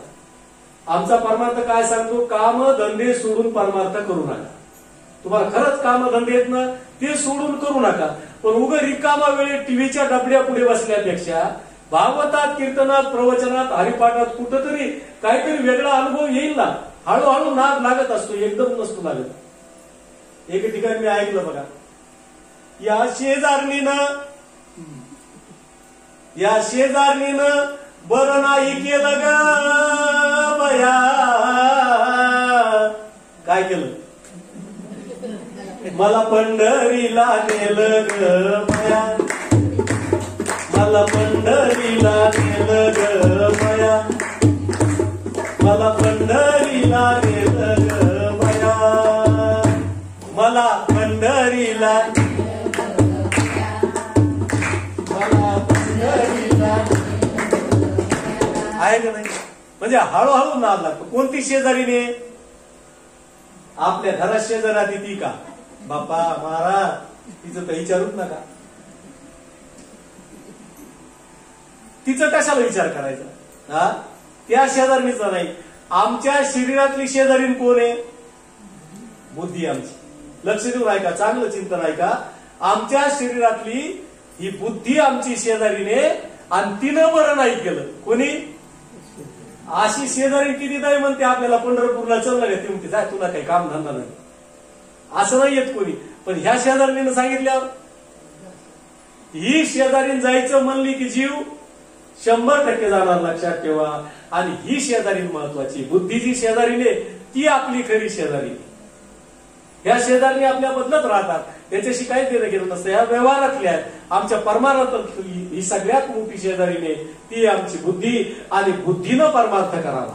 आमचा परमार्थ काय सांगतो? काम धंदे सोडून परमार्थ करू नका. तुम्हाला खरंच काम धंदे आहेत ना, ते सोडून करू नका. पण उगा रिकामा वेळेत टीव्हीच्या डबड्या पुढे बसल्यापेक्षा भागवतात, कीर्तनात, प्रवचनात, हरिपाठात कुठंतरी काहीतरी वेगळा अनुभव येईल ना. हळूहळू नाद लागत असतो, एकदम नसतो लागत. एक ठिकाणी मी ऐकलं बघा, या शेजारणीनं बरं नाही केलं ग बया. काय केलं? मला पंढरीला नेलं ग बया, मला पंढरीला नेलं ग बया, मला पंढरीला नेलं ग बया, मला पंढरीला, मला पंढरीला. आहे का नाही? म्हणजे हळूहळू नाद लागतो. कोणती शेजारीने? आपल्या घरात शेजारी ती का? बापा महाराज तिचं तर विचारूच नका. तिचं कशाला विचार करायचा? हा, त्या शेजारणीचा नाही. आमच्या शरीरातली शेजारीन कोण आहे? बुद्धी आमची. लक्ष देऊन ऐका, चांगलं चिंतन ऐका. आमच्या शरीरातली ही बुद्धी आमची शेजारीने, आणि तिनं बरं नाही केलं. कोणी? अशी शेजारी किती नाही म्हणते आपल्याला पंढरपूरला चाललं का? ती म्हणते जाय, तुला काही काम धंदा नाही. असं नाही येत कोणी. पण ह्या शेजारीनं सांगितल्यावर ही शेजारीन जायचं म्हणली की जीव 100% जाणार, लक्षात ठेवा. आणि ही शेजारी महत्वाची. बुद्धीची शेजारीने ती आपली खरी शेजारी. ह्या शेजारी आपल्या बदलत राहतात, त्याच्याशी काही देणं घेणं नसतं. ह्या व्यवहारातल्या आमच्या परमार्थातली ही सगळ्यात मोठी शेजारीने ती आमची बुद्धी. आणि बुद्धीनं परमार्थ करावा.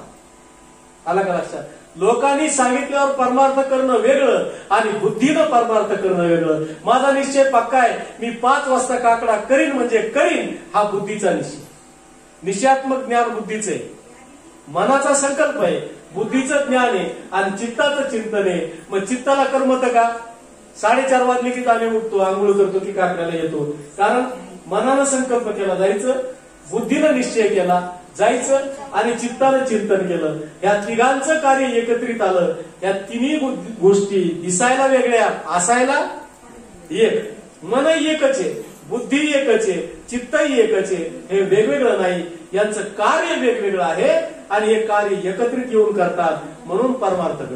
आला का लक्षात? लोकांनी सांगितल्यावर परमार्थ करणं वेगळं आणि बुद्धीनं परमार्थ करणं वेगळं. माझा निश्चय पक्का आहे, मी 5 वाजता काकडा करीन म्हणजे करीन, हा बुद्धीचा निश्चय. निश्चयात्मक ज्ञान बुद्धीचं आहे, मनाचा संकल्प आहे, बुद्धीचं ज्ञान आहे आणि चित्ताचं चिंतन आहे. मग चित्ताला करमत का? 4:30 वाजले की आम्ही उठतो, आंघोळ करतो की काकड्याला येतो. कारण मनानं संकल्प केला जायचं, बुद्धीनं निश्चय केला जायचं आणि चित्तानं चिंतन केलं. या तिघांचं कार्य एकत्रित आलं. या तिन्ही गोष्टी दिसायला वेगळ्या, असायला एक. मनही एकच आहे, बुद्धी एकच आहे, चित्तही एकच आहे. हे वेगवेगळं नाही, यांचं कार्य वेगवेगळं आहे आणि हे कार्य एकत्रित येऊन करतात, म्हणून परमार्थ घडतो.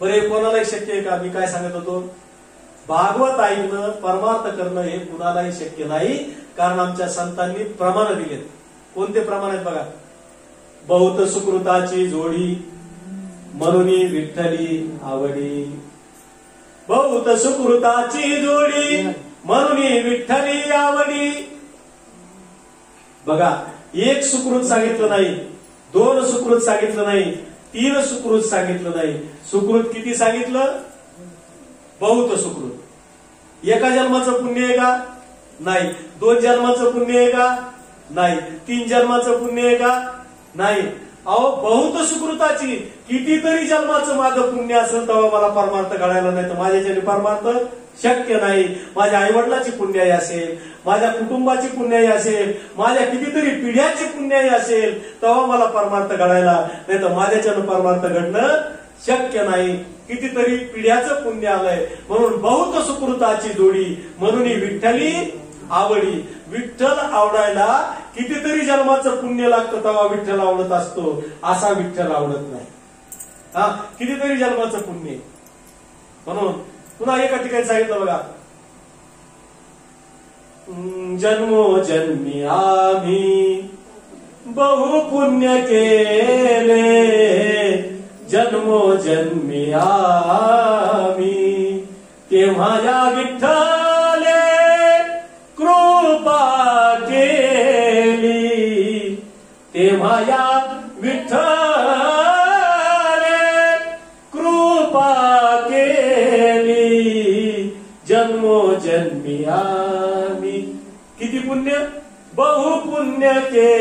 बरं, हे कोणालाही शक्य आहे का? मी काय सांगत होतो, भागवत ऐकणं, परमार्थ करणं हे कुणालाही शक्य नाही. कारण आमच्या संतांनी प्रमाण दिलेत. कोणते प्रमाण आहेत बघा? बहुत सुकृताची जोडी म्हणून विठ्ठली आवडी, बहुत सुकृताची जोडी म्हणून विठ्ठली आवडी. बघा, 1 सुकृत सांगितलं नाही, 2 सुकृत सांगितलं नाही, 3 सुकृत सांगितलं नाही. सुकृत किती सांगितलं? बहुत सुकृत. एका जन्माचं पुण्य आहे का? नाही. 2 जन्माचं पुण्य आहे का? नाही. 3 जन्माचं पुण्य आहे का? नाही. अहो, बहुत सुकृताची कितीतरी जन्माचं माझं पुण्य असेल तेव्हा मला परमार्थ घडायला नाही तर माझ्याच्याने परमार्थ शक्य नाही. माझ्या आईवडिलाची पुण्याई असेल, माझ्या कुटुंबाची पुण्याई असेल, माझ्या कितीतरी पिढ्याची पुण्याई असेल तेव्हा मला परमार्थ घडायला, नाही तर माझ्याच्यानं परमार्थ घडणं शक्य नाही. कितीतरी पिढ्याचं पुण्य आलंय. म्हणून बहुत सुकृताची जोडी म्हणून विठ्ठली आवडी. विठ्ठल आवडायला कितीतरी जन्माचं पुण्य लागतं तेव्हा विठ्ठल आवडत असतो, असा विठ्ठल आवडत नाही. हा, कितीतरी जन्माचं पुण्य. म्हणून पुन्हा एका ठिकाणी सांगितलं बघा, जन्मोजन्मी आम्ही बहु पुण्य केले, जन्मोजन्मी आम्ही तेव्हा या विठ्ठले कृपा केली. तेव्हा या विठ्ठले कृपा केली जन्मोजन्मी आम्ही. किती पुण्य, बहुपुण्य के,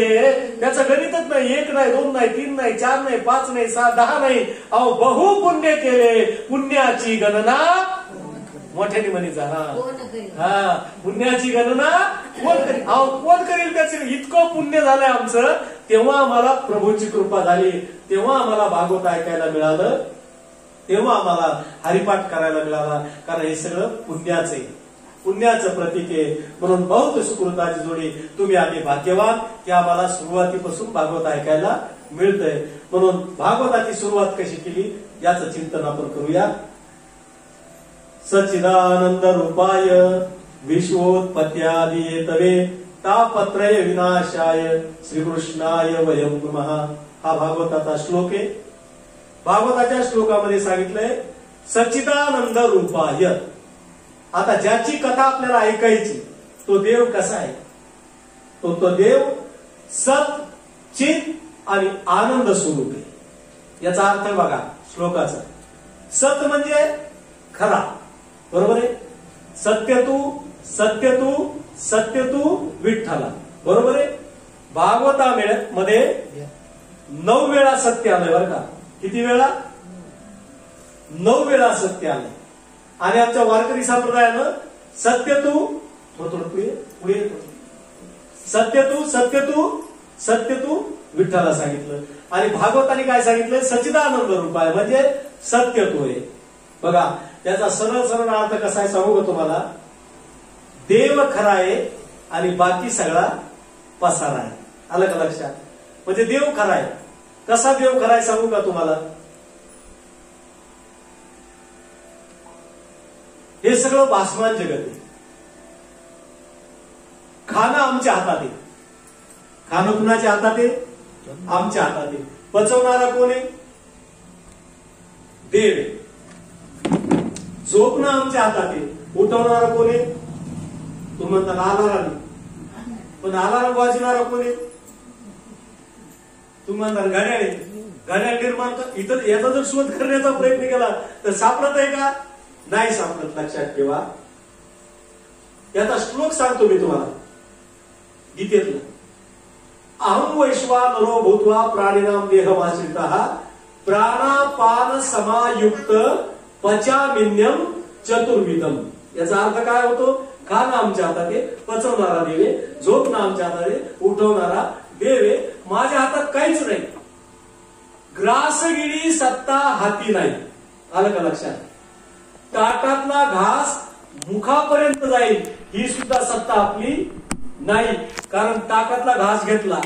त्याचं गणितच नाही. 1 नाही, 2 नाही, 3 नाही, 4 नाही, 5 नाही, 6, 10 नाही. अहो बहुपुण्य केले, पुण्याची गणना मोठ्याने म्हणीचा. हा पुण्याची गणना कोण करेल? अहो कोण करेल त्याचे? इतकं पुण्य झालंय आमचं. तेव्हा आम्हाला प्रभूची कृपा झाली, तेव्हा आम्हाला भागवत ऐकायला मिळालं, तेव्हा आम्हाला हरिपाठ करायला मिळाला. कारण हे सगळं पुण्याचं आहे, पुण्याचं प्रतीक आहे. म्हणून बहुत सुकृताची जोडी, तुम्ही आम्ही भाग्यवान की आम्हाला सुरुवातीपासून भागवत ऐकायला मिळतंय. म्हणून भागवताची सुरुवात कशी केली याचं चिंतन आपण करूया. सच्चिदानंद रूपाय विश्वोत्पत्त्यादि हेतवे तापत्रय विनाशाय श्रीकृष्णाय वयं नमः. हा भागवताचा श्लोक आहे. भागवताच्या श्लोकामध्ये सांगितलंय सच्चिदानंद रूपाय. आता ज्याची कथा आपल्याला ऐकायची तो देव कसा आहे? तो देव सत, चित आणि आनंद स्वरूप आहे. याचा अर्थ बघा श्लोकाचा. सत म्हणजे खरा, बरोबर आहे. सत्य तू, सत्य तू, सत्य तू विठ्ठला, बरोबर आहे. भागवतामध्ये 9 वेळा सत्य आलंय बरं का. किती वेळा? 9 वेळा सत्य आलंय. आणि आमच्या वारकरी संप्रदायानं सत्य तू, थोडं पुढे सत्य तू, सत्य तू, सत्य तू विठ्ठला सांगितलं. आणि भागवताने काय सांगितलं? सच्चिदानंद रूपाय म्हणजे सत्य तू आहे. बघा त्याचा सरळ सरळ अर्थ कसा आहे सांगू का तुम्हाला? देव खरा आहे आणि बाकी सगळा पसारा आहे. आलं का लक्षात? म्हणजे देव खरा आहे. कसा देव खरा आहे सांगू का तुम्हाला? हे सगळं भासमान जगत आहे. खाणं आमच्या हातात आहे. खाणं कुणाच्या हातात आहे? आमच्या हातात आहे. पचवणारा कोण आहे? देव आहे. झोपणं आमच्या हातात आहे. उठवणारा कोण आहे? तुम्ही म्हणता अलाराम, पण अलाराम वाजवणारा कोण आहे? तुम्ही म्हणता घड्याळ आहे. घड्याळ निर्माण इतर याचा जर शोध करण्याचा प्रयत्न केला तर सापडत आहे का? नाही सापडत. लक्षात ठेवा. याचा श्लोक सांगतो मी तुम्हाला गीतेतला. अहं वैश्वानरो भूत्वा प्राणिनां देहमाश्रितः प्राणापान समायुक्त पचामिन्यम चतुर्विधम. याचा अर्थ काय होतो? खाणं आमच्या हातात आहे, पचवणारा देव आहे. झोपणं आमच्या हातात आहे, उठवणारा देव आहे. माझ्या हातात काहीच नाही. ग्रासगिरी सत्ता हाती नाही. आलं का लक्षात? ताटातला घास मुखापर्यंत जाईल ही सुद्धा सत्ता आपली नाही. कारण ताटातला घास घेतला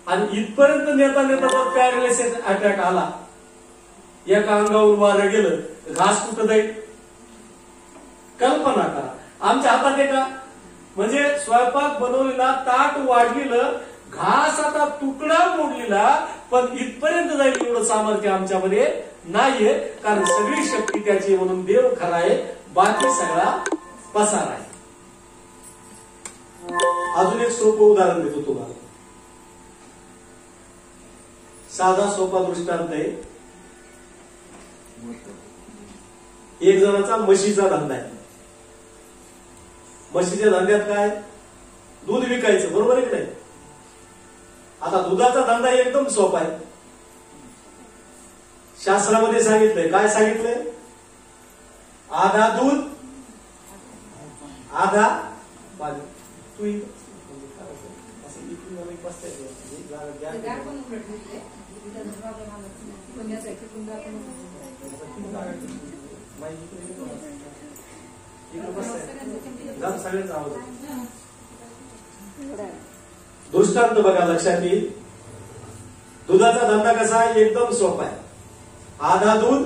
आणि इथपर्यंत नेता नेता पॅरालिसिस अटॅक आला, एका अंगावर वारं गेलं, घास कुठं जाईल? कल्पना करा. आमच्या हातात आहे का? म्हणजे स्वयंपाक बनवलेला, ताट वाढलेलं, घास आता तुकडा मोडलेला, पण इथपर्यंत जाईल एवढं सामर्थ्य आमच्यामध्ये नाहीये. कारण सगळी शक्ती त्याची. म्हणून देव खरा आहे, बाकी सगळा पसार आहे. अजून एक सोपं उदाहरण देतो तुम्हाला. साधा सोपा दृष्टांत आहे. एक जणाचा म्हशीचा धंदा आहे. म्हशीच्या धंद्यात काय? दूध विकायचं, बरोबर आहे की नाही? आता दुधाचा धंदा एकदम सोपा आहे. शास्त्रामध्ये सांगितलंय. काय सांगितलंय? आधा दूध आधा पाणी. तू सगळ्यांचा आवाज. दृष्टांत बघा लक्षात येईल. दुधाचा धंदा कसा आहे? एकदम सोपा आहे. आधा दूध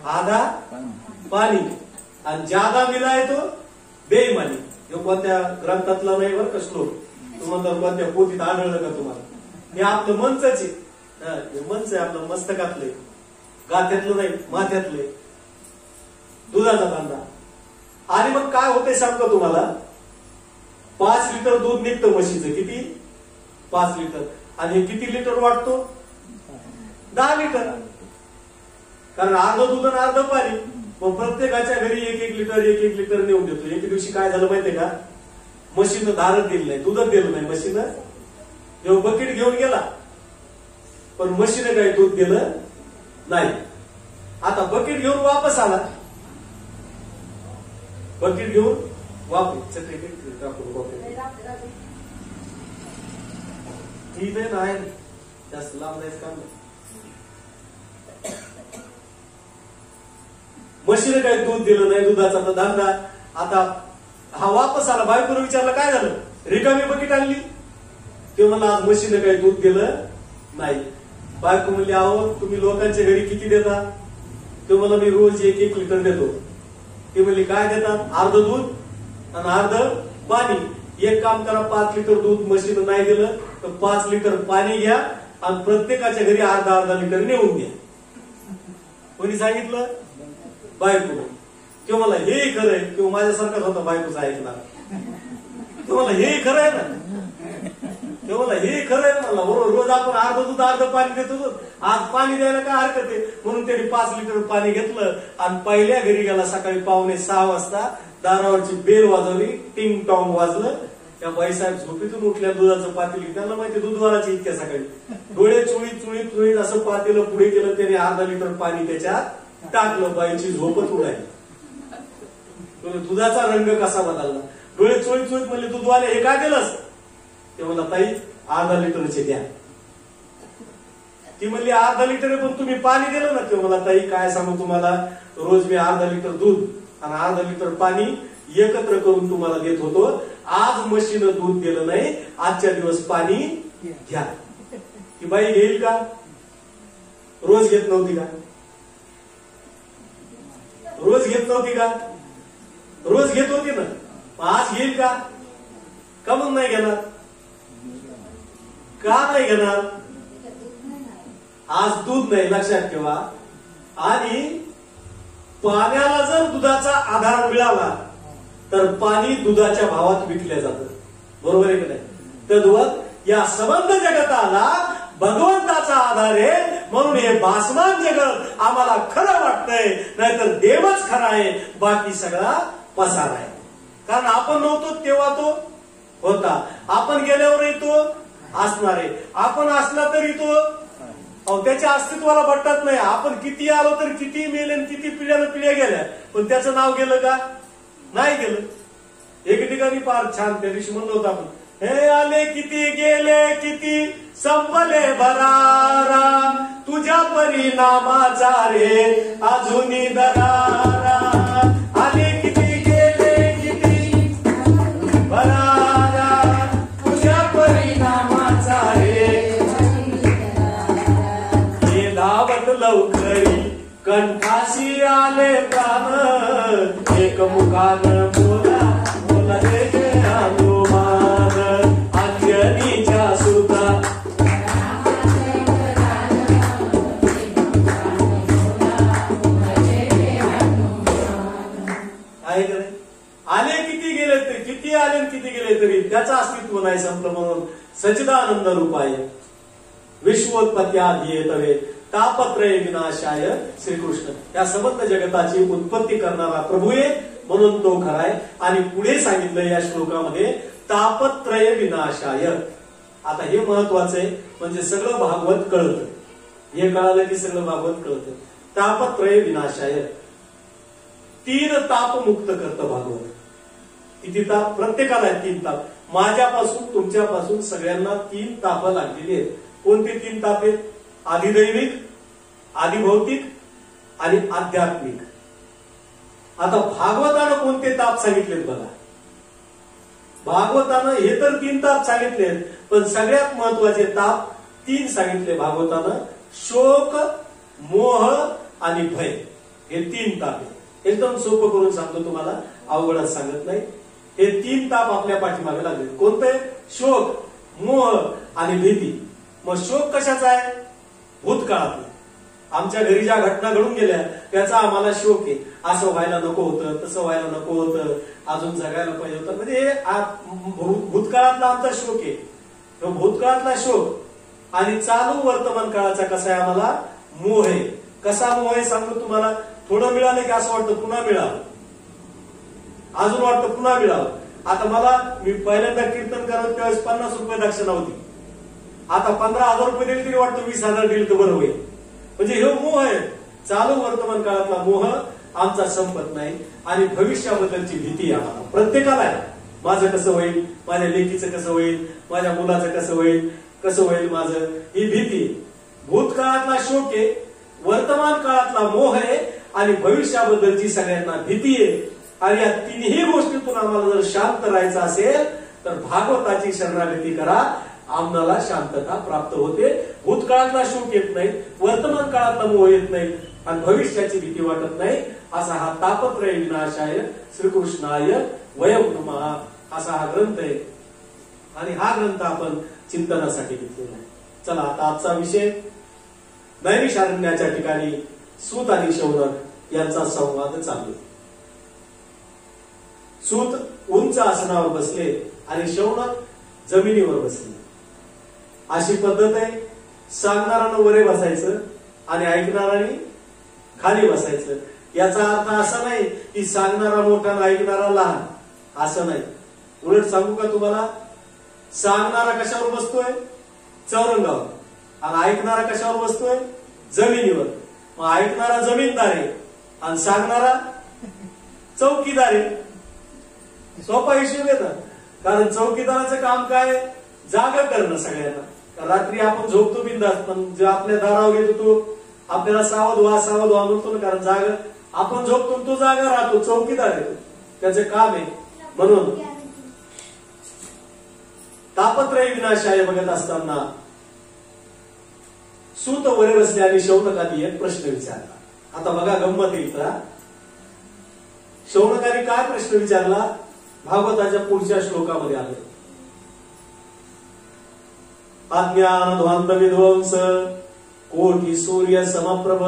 आधा पाणी आणि ज्यादा मिलाय तो बेईमानी. हे कोणत्या ग्रंथातला नाही बरं का श्लोक. तुम्हाला कोणत्या पोथीत आढळलं का तुम्हाला? हे आपलं मनच आहे. मनच आहे आपलं, मस्तकातलं, गाथ्यातलं नाही, माथ्यातलं. दुधाचा धंदा. आणि मग काय होते सांगतो तुम्हाला? 5 लिटर दूध निघतं म्हशीचं. किती? 5 लिटर. आणि हे किती लिटर वाटतो? 10 लिटर. कारण अर्ध दूध आणि अर्ध पाणी. मग प्रत्येकाच्या घरी 1-1 लिटर 1-1 लिटर नेऊन देतो. एके दिवशी काय झालं माहितीये का? म्हशीनं धारच दिलं नाही, दूधच दिलं नाही म्हशीनं. जेव्हा बकेट घेऊन गेला पण म्हशीनं काही दूध दिलं नाही. आता बकेट घेऊन वापस आला. बकेट घेऊन वापस ठीक आहे ना, जास्त लांब जायचं काम नाही. म्हशीनं काही दूध दिलं नाही, दुधाचा धंदा. आता हा वापस आला. बायकोनं विचारलं काय झालं? रिकामी बकेट आणली. ते म्हणला आज म्हशीनं काही दूध दिलं नाही. बायको म्हणली अहो तुम्ही लोकांच्या घरी किती देता? ते मला मी रोज 1-1 लिटर देतो. ते म्हणली काय देतात? अर्ध दूध आणि अर्ध पाणी. एक काम करा, 5 लिटर दूध म्हशीनं नाही दिलं तर 5 लिटर पाणी घ्या आणि प्रत्येकाच्या घरी अर्धा लिटर नेऊन घ्या. कोणी सांगितलं? बायको. किंवा मला हे खरंय किंवा माझ्यासारखाच होता बायकोचा ऐकणार. किंवा मला हे खरंय ना, किंवा मला हे खरंय मला. बरोबर रोज आपण अर्ध दूध अर्ध पाणी देतो. आज पाणी द्यायला काय हरकत आहे? म्हणून त्यांनी 5 लिटर पाणी घेतलं आणि पहिल्या घरी गेला. सकाळी 5:45 वाजता दारावरची बेल वाजवली, टिंग टॉंग वाजलं. त्या बाईसाहेब झोपेतून उठल्या. दुधाचं पातेलं, त्यांना माहिती दूधवाराची इतक्या सकाळी. डोळे चुळीत असं पातेलं पुढे केलं. त्याने अर्धा लिटर पाणी त्याच्यात टाकलं. बाईची झोपच उडाली. दुधाचा रंग कसा बदलला. डोळे चुळीत म्हणले दूधवाले हे काय दिलंस? ते म्हणला ताई अर्धा लिटरचे द्या. ती म्हणली अर्धा लिटर पण तुम्ही पाणी दिलं ना. ते मला ताई काय सांगू तुम्हाला, रोज मी अर्धा लिटर दूध आणि अर्धा लिटर पाणी एकत्र करून तुम्हाला देत होतो. आज म्हशीनं दूध दिलं नाही, आजच्या दिवस पाणी घ्या. ती बाई घेईल का? रोज घेत नव्हती का? रोज घेत नव्हती का? रोज घेत होती ना. आज घेईल का? का मग नाही घेणार? का नाही घेणार? आज दूध नाही, लक्षात ठेवा. आणि पाण्याला जर दुधाचा आधार मिळाला तर पाणी दुधाच्या भावात विकल्या जातं. बरोबर आहे की नाही? तद्वत या संबंध जगताला भगवंताचा आधार आहे. म्हणून हे भासमान जगत आम्हाला खरं वाटतंय, नाहीतर देवच खरा आहे, बाकी सगळा पसार आहे. कारण आपण नव्हतो तेव्हा तो होता. आपण गेल्यावरही तो असणार आहे. आपण असला तरी तो त्याच्या अस्तित्वाला बटत नाही. आपण किती आलो तर किती मेले, किती पिढ्यानं पिढ्या गेल्या, पण त्याचं नाव गेलं का? नाही गेलं. एके ठिकाणी फार छान त्या दिवशी म्हणलो होतो आपण, हे आले किती गेले किती संपले भरारा, तुझ्या परिणामाचा रे अजूनही दरारा. आले किती गेले किती भरारा, तुझ्या परिणामाचा रे. हे धावत लवकरी कंठाशी आले प्राण, एक मुखानं बोला बोला जय जय हनुमान. अंजनीच्या सुता आहे का नाही? आले किती गेले तरी, किती आले किती गेले तरी त्याचं अस्तित्व नाही संपलं. म्हणून सच्चिदानंद रूपाय विश्वोत्पत्त्यादि येतवे तापत्रय विनाशाय श्रीकृष्ण. या समस्त जगताची उत्पत्ती करणारा प्रभू आहे, म्हणून तो खराय. आणि पुढे सांगितलं या श्लोकामध्ये तापत्रय विनाशाय. आता हे महत्वाचं आहे, म्हणजे सगळं भागवत कळतं. हे कळालं की सगळं भागवत कळतं. तापत्रय विनाशाय, 3 ताप मुक्त करतं भागवत. किती ताप? प्रत्येकाला 3 ताप. माझ्यापासून तुमच्यापासून सगळ्यांना 3 ताप लागलेली आहेत. कोणते 3 ताप आहेत? आधिदैविक, आधिभौतिक आणि आध्यात्मिक. आता भागवतानं कोणते ताप सांगितलेत बघा. भागवतानं हे तर 3 ताप सांगितलेत, पण सगळ्यात महत्वाचे ताप 3 सांगितले भागवतानं. शोक, मोह आणि भय, हे 3 ताप आहेत. एकदम सोपं करून सांगतो तुम्हाला, अवघडच सांगत नाही. हे 3 ताप आपल्या पाठीमागे लागले. कोणते? शोक, मोह आणि भीती. मग शोक कशाचा आहे? भूतकाळातला. आमच्या घरी ज्या घटना घडून गेल्या त्याचा आम्हाला शोक आहे. असं व्हायला नको होतं, तसं व्हायला नको होतं, अजून जगायला पाहिजे होतं. म्हणजे हे भूतकाळातला आमचा शोक आहे. भूतकाळातला शोक आणि चालू वर्तमान काळाचा कसा आहे आम्हाला मोह आहे. कसा मोह आहे सांगतो तुम्हाला. थोडं मिळालं की असं वाटतं पुन्हा मिळावं, अजून वाटतं पुन्हा मिळावं. आता मी पहिल्यांदा कीर्तन करत त्यावेळेस 50 रुपये दक्षिणा होती. आता 15,000 रुपये दिले तरी वाटतं 20,000 दिले तर बरं होईल. म्हणजे हे मोह आहे. चालू वर्तमान काळातला मोह आमचा संपत नाही आणि भविष्याबद्दलची भीती आम्हाला प्रत्येकाला आहे. माझं कसं होईल, माझ्या लेकीचं कसं होईल, माझ्या मुलाचं कसं होईल माझं, ही भीती. भूतकाळातला शोक आहे, वर्तमान काळातला मोह आहे आणि भविष्याबद्दलची सगळ्यांना भीती आहे. आणि या तिन्ही गोष्टीतून आम्हाला जर शांत राहायचं असेल तर भागवताची शरणागती करा. आम्हाला शांतता प्राप्त होते. भूतकाळातला शोक येत नाही, वर्तमान काळातला मोह येत नाही आणि भविष्याची भीती वाटत नाही. असा हा तापत्रय विनाशाय श्रीकृष्णाय वयं नमः असा हा ग्रंथ आहे. आणि हा ग्रंथ आपण चिंतनासाठी घेतलेला आहे. चला आता आजचा विषय नैमिषारण्याच्या ठिकाणी सूत आणि शौनक यांचा संवाद चालू. सूत उंच आसनावर बसले आणि शौनक जमिनीवर बसले. अशी पद्धत आहे. सांगणाऱ्यानं वरे बसायचं आणि ऐकणाऱ्याने खाली बसायचं. याचा अर्थ असा नाही की सांगणारा मोठा आणि ऐकणारा लहान, असं नाही. उलट सांगू का तुम्हाला, सांगणारा कशावर बसतोय, चौरंगावर, आणि ऐकणारा कशावर बसतोय, जमिनीवर. मग ऐकणारा जमीनदार आहे आणि सांगणारा चौकीदार आहे. सोपा हिशोब आहे ना. कारण चौकीदाराचं काम काय, जागा करणं सगळ्यांना. रात्री आपण झोपतो बिंदास, पण जे आपल्या दारावर येतो तो आपल्याला सावध व्हा म्हणतो ना. कारण जागा आपण झोपतो तो जागा राहतो, चौकीदार आहे, त्याचं काम आहे. म्हणून तापत्रय विनाशाय बघत असताना सूत वरे बसले आणि शौनकाने एक प्रश्न विचारला. आता बघा गंमत येईल. शौनकाने काय प्रश्न विचारला भागवताच्या पुढच्या श्लोकामध्ये आले. अज्ञानध्वांत विध्वंस कोटी सूर्य समप्रभ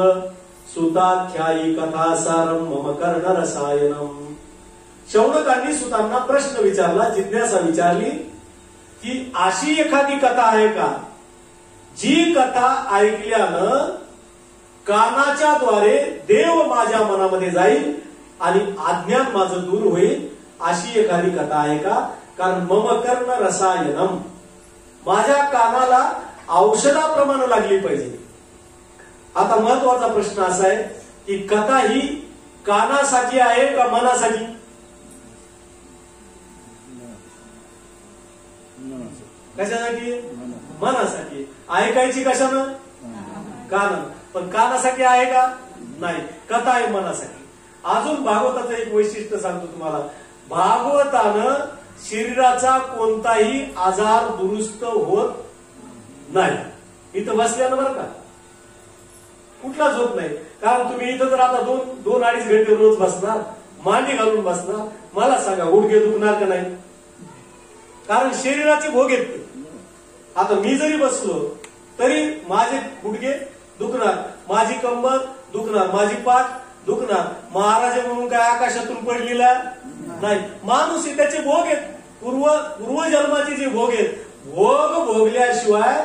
सुताख्यायी कथासारम मम कर्ण रसायनम. शौनकांनी सुतांना प्रश्न विचारला, जिज्ञासा विचारली की अशी एखादी कथा आहे का जी कथा ऐकल्यानं कानाच्या द्वारे देव माझ्या मनामध्ये जाईल आणि अज्ञान माझं दूर होईल. अशी एखादी कथा आहे का. कारण मम कर्ण रसायनम, माझ्या कानाला औषधाप्रमाणे लागली पाहिजे. आता महत्वाचा प्रश्न असा आहे की कथा ही कानासाठी आहे का मनासाठी. कशासाठी, मनासाठी. ऐकायची कशानं, कानानं. पण कानासाठी आहे का, नाही. कथा आहे मनासाठी. अजून भागवताचं एक वैशिष्ट्य सांगतो तुम्हाला. भागवतानं शरीराचा कोणताही आजार दुरुस्त होत नाही. इथं बसल्यानं बरं का, कुठलाच होत नाही. कारण तुम्ही इथं जर आता 2-2.5 घंटे रोज बसणार, मांडी घालून बसणार, मला सांगा गुडघे दुखणार का नाही. कारण शरीराचे भोग आहेत. आता मी जरी बसलो तरी माझे गुडघे दुखणार, माझी कंबर दुखणार, माझी पाठ दुखणार. महाराज म्हणून काय आकाशातून पडलेला नाही. माणूस त्याचे भोग आहेत. पूर्वजन्माचे जे भोग आहेत, भोग भोगल्याशिवाय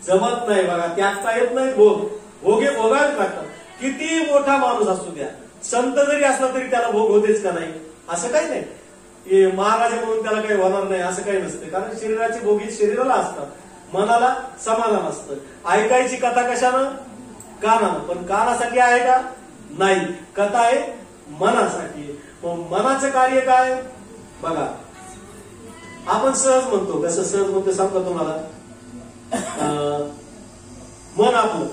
जमत नाही. बघा त्यागता येत नाही भोग. भोगे भोगावे लागतात. किती मोठा माणूस असतो द्या, संत जरी असला तरी त्याला भोग होतेच का नाही, असं काही नाही. महाराज म्हणून त्याला काही होणार नाही असं काही नसतं. कारण शरीराची भोगी शरीराला असतात, मनाला समाधान असतं. ऐकायची कथा कशानं, कानानं. पण कानासाठी आहे का, नाही. कथा आहे मनासाठी. मग मनाचं कार्य काय बघा. आपण सहज म्हणतो, कसं सहज म्हणतो सांगतो तुम्हाला. मन आपलं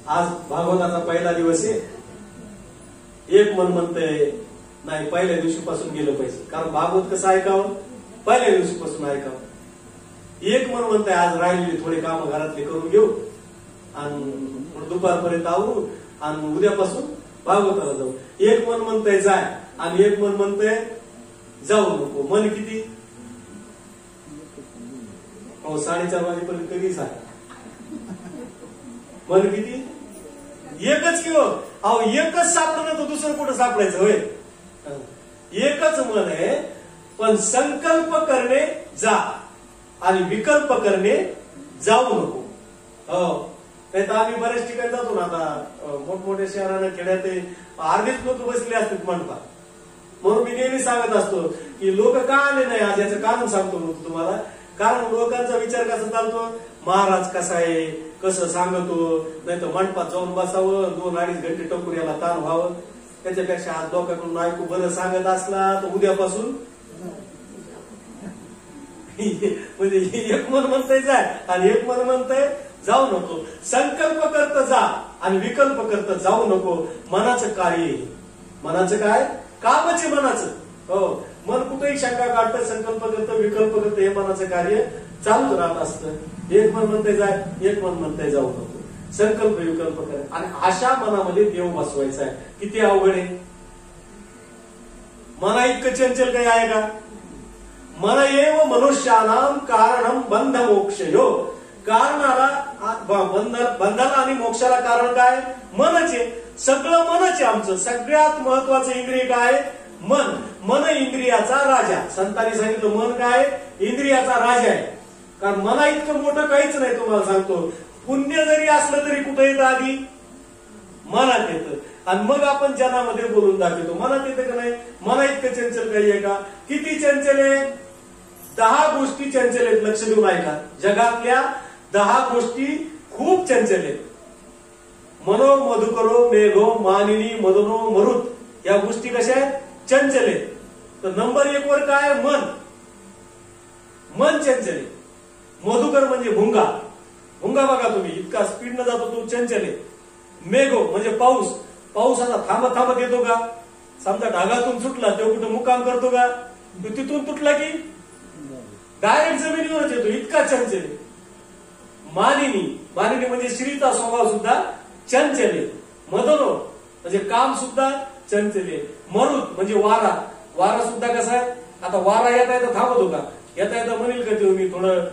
आज भागवताचा पहिला दिवस आहे. एक मन म्हणतंय नाही पहिल्या दिवशीपासून गेलं पाहिजे. कारण भागवत कसं ऐकावं, पहिल्या दिवशीपासून ऐकावं. एक मन म्हणतंय आज राहिलेली थोडे काम घरातले करून घेऊ आणि दुपारपर्यंत आवरू आणि उद्यापासून भागवताला जाऊ. एक मन म्हणतंय जाय आणि एक मन म्हणतंय जाऊ नको. मन किती, 4:30 वाजेपर्यंत कधी सांग. मन किती? एकच की हो. अहो एकच सापडलं तर दुसरं कुठं सापडायचं होय? एकच मन आहे, पण संकल्प करणे जा आणि विकल्प करणे जाऊ नको. हो, नाही तर आम्ही बऱ्याच ठिकाणी जातो ना, आता मोठमोठ्या शहरांना खेड्यात अर्धेच लोक बसले असतात म्हणतात. म्हणून मी नेहमी सांगत असतो की लोक का आले नाही आज, याचं कारण सांगतो तुम्हाला. कारण लोकांचा विचार कसा चालतो, महाराज कसा आहे, कसं सांगतो, नाही तर मंडपात जाऊन बसावं, 2-2.5 घंटे टकुऱ्याला ताण व्हावं, त्याच्यापेक्षा आज लोकांकडून ऐकू बरं सांगत असला तर उद्यापासून म्हणजे एक मन म्हणतंय जाय आणि एक मन म्हणतंय जाऊ नको. संकल्प करत जा आणि विकल्प करत जाऊ नको. मनाचं कार्य, मनाचं काय कामच आहे मनाचं. हो, मन कुठेही शंका काढतं, संकल्प करतं, विकल्प करतं, हे मनाचं कार्य चालूच राहत असतं. एक मन म्हणतंय जाय, एक मन म्हणतंय जाऊ नको. संकल्प विकल्प कर आणि अशा मनामध्ये देव बसवायचा आहे. किती अवघड आहे. मना इतकं चंचल काही आहे का? मन एव मनुष्यानाम कारणम बंध मोक्षयो. कारणाला बंधाला आणि मोक्षाला कारण काय? मनच आहे. सगळं मनच आहे आमचं. सगळ्यात महत्वाचं इंद्रिय काय? मन. मन इंद्रियाचा राजा. संतांनी सांगितलं मन काय? इंद्रियाचा राजा आहे. कारण मना इतकं मोठं काहीच नाही. तुम्हाला सांगतो, पुण्य जरी असलं तरी कुठे येतं? आधी मनात येतं. आणि मग आपण जनामध्ये बोलून दाखवतो. मनात येतं का नाही? मना इतकं चंचल काही आहे का? किती चंचल आहे? 10 गोष्टी चंचल आहेत. लक्ष देऊन ऐका. जगातल्या 10 गोष्टी खूप चंचल आहेत. मनो मधुकरो मेघो मानिनी मदनो मरुत. या गोष्टी कशा आहेत? चंचल आहेत. तर नंबर 1 वर काय? मन. मन चंचल आहे. मधुकर म्हणजे भुंगा. भुंगा बघा तुम्ही, इतका स्पीडनं जातो तो, चंचल आहे. मेघो म्हणजे पाऊस. पाऊस आता थांबत थांबत येतो का? समजा ढगातून सुटला तो कुठं मुक्काम करतो का? तो तिथून तुटला की डायरेक्ट जमिनीवरच येतो. इतका चंचल आहे. मानिनी. मानिनी म्हणजे स्त्रीचा स्वभाव सुद्धा चंचल आहे. मदनो म्हणजे काम सुद्धा चंचल आहे. मरुत म्हणजे वारा. वारा सुद्धा कसा आहे? आता वारा येता येता थांबतो का? येता येता म्हणेल का ते मी थोडं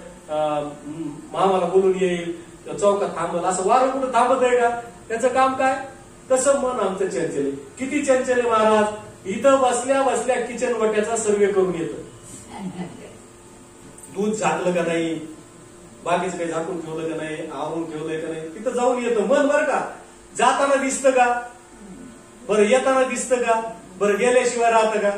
मामाला बोलून येईल, चौकात थांबल, असं वारं कुठं थांबत आहे का? त्याचं काम काय? तसं मन आमचं चंचल आहे. किती चंचल आहे महाराज? इथं बसल्या बसल्या किचन वट्याचा सर्वे करून येतं. दूध झाकलं का नाही, बाकीचं काही झाकून ठेवलं का नाही, आवरून ठेवलंय का नाही, तिथं जाऊन येतं मन. बरं का? जाताना दिसतं का? बरं येताना दिसतं का? बरं गेल्याशिवाय राहतं का?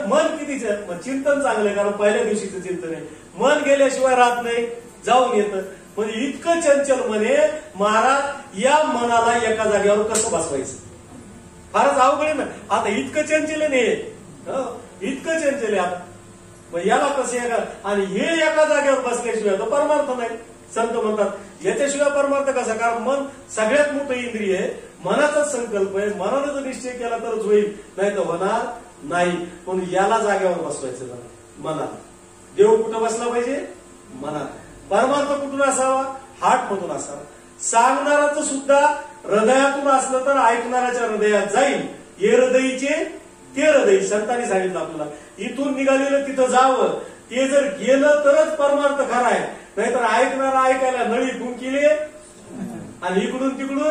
मन किती चिंतन चांगलं, कारण पहिल्या दिवशीचं चिंतन आहे. मन गेल्याशिवाय राहत नाही, जाऊन येतं. म्हणजे इतकं चंचल मने महाराज, या मनाला एका जागेवर कसं बसवायचं? फारच अवघड आहे ना. आता इतकं चंचल नाही, इतकं चंचल आहे. आता मग याला कसं एका, आणि हे एका जागेवर बसल्याशिवाय तर परमार्थ नाही. संत म्हणतात याच्याशिवाय परमार्थ कसा? कारण मन सगळ्यात मोठं इंद्रिय आहे. मनाचाच संकल्प आहे. मनानं जर निश्चय केला तरच होईल, नाही तर होणार नाही. म्हणून याला जागेवर बसवायचं मनात. देव कुठं बसला पाहिजे? मनात. परमार्थ कुठून असावा? हार्ट मधून असावा. सांगणाराचं सुद्धा हृदयातून असलं तर ऐकणाऱ्याच्या हृदयात जाईल. हे हृदयीचे ते हृदय. संतांनी सांगितलं आपल्याला, इथून निघालेलं तिथं जावं. ते जर गेलं तरच परमार्थ खरा आहे. नाहीतर ऐकणारा ऐकायला नळी फुंकिले आणि इकडून तिकडून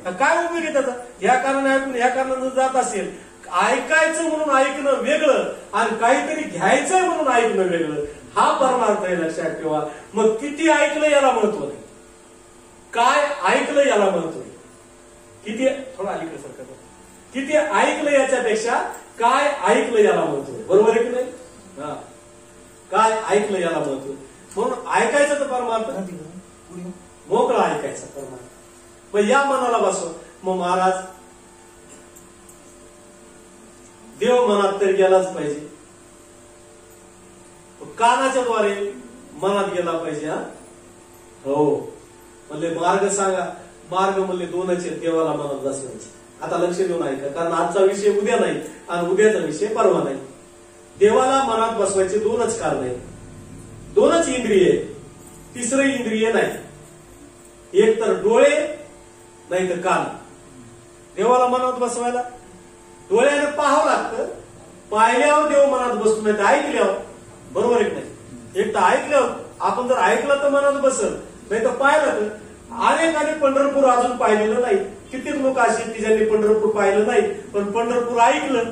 काय उपयोग आहे त्याचा? या कारणाने ऐकून या कारणाने जात असेल. ऐकायचं म्हणून ऐकणं वेगळं आणि काहीतरी घ्यायचंय म्हणून ऐकणं वेगळं. हा परमार्थ आहे, लक्षात ठेवा. मग किती ऐकलं याला महत्व नाही, काय ऐकलं याला महत्व आहे. किती थोडं अलीकडे सरकार, किती ऐकलं याच्यापेक्षा काय ऐकलं याला महत्व आहे. बरोबर आहे की नाही? हा, काय ऐकलं याला महत्व आहे. म्हणून ऐकायचं तर परमार्थ, मोकळा ऐकायचा परमार्थ. मग या मनाला बसव. मग महाराज देव मनात तर गेलाच पाहिजे. कानाच्या द्वारे मनात गेला पाहिजे. हा हो, म्हणले मार्ग सांगा. मार्ग म्हणले 2च आहेत देवाला मनात बसवायचे. आता लक्ष देऊन ऐका, कारण आजचा विषय उद्या नाही आणि उद्याचा विषय परवा नाही. देवाला मनात बसवायचे 2च कारण आहेत, 2च इंद्रिय आहेत. तिसरं इंद्रिय नाही. एक तर डोळे, नाही तर कान. देवाला मनात बसवायला डोळ्याने पाहावं लागतं. पाहिल्यावर देव मनात बसतो, नाही तर ऐकल्यावर. बरोबर आहे की नाही? एक तर ऐकल्यावर, आपण जर ऐकलं तर मनात बसल, नाही तर पाहिलं तर अनेकांनी पंढरपूर अजून पाहिलेलं नाही. कित्येक लोक असे की ज्यांनी पंढरपूर पाहिलं नाही, पण पंढरपूर ऐकलं.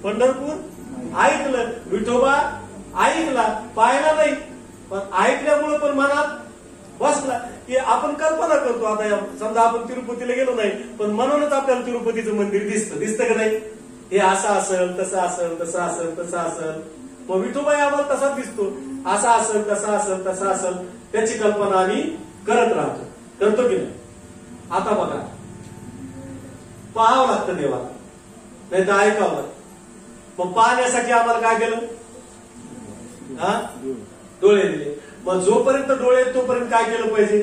पंढरपूर ऐकलं, विठोबा ऐकला, पाहिला नाही, पण ऐकल्यामुळे पण मनात बसला. की आपण कल्पना करतो आता समजा आपण तिरुपतीला गेलो नाही, पण म्हणूनच आपल्याला तिरुपतीचं मंदिर दिसतं का नाही? हे असं असेल, तसं असेल, तसं असेल, तसं असेल. मग विठोबाई आम्हाला तसाच दिसतो, असा असेल, तसा असेल, तसा असेल, त्याची कल्पना आम्ही करत राहतो. करतो की नाही? आता बघा, पाहावं लागतं देवाला, नाही तर ऐकावं. मग पाहण्यासाठी आम्हाला काय केलं? डोळे दिले. मग जोपर्यंत डोळे तोपर्यंत काय केलं पाहिजे?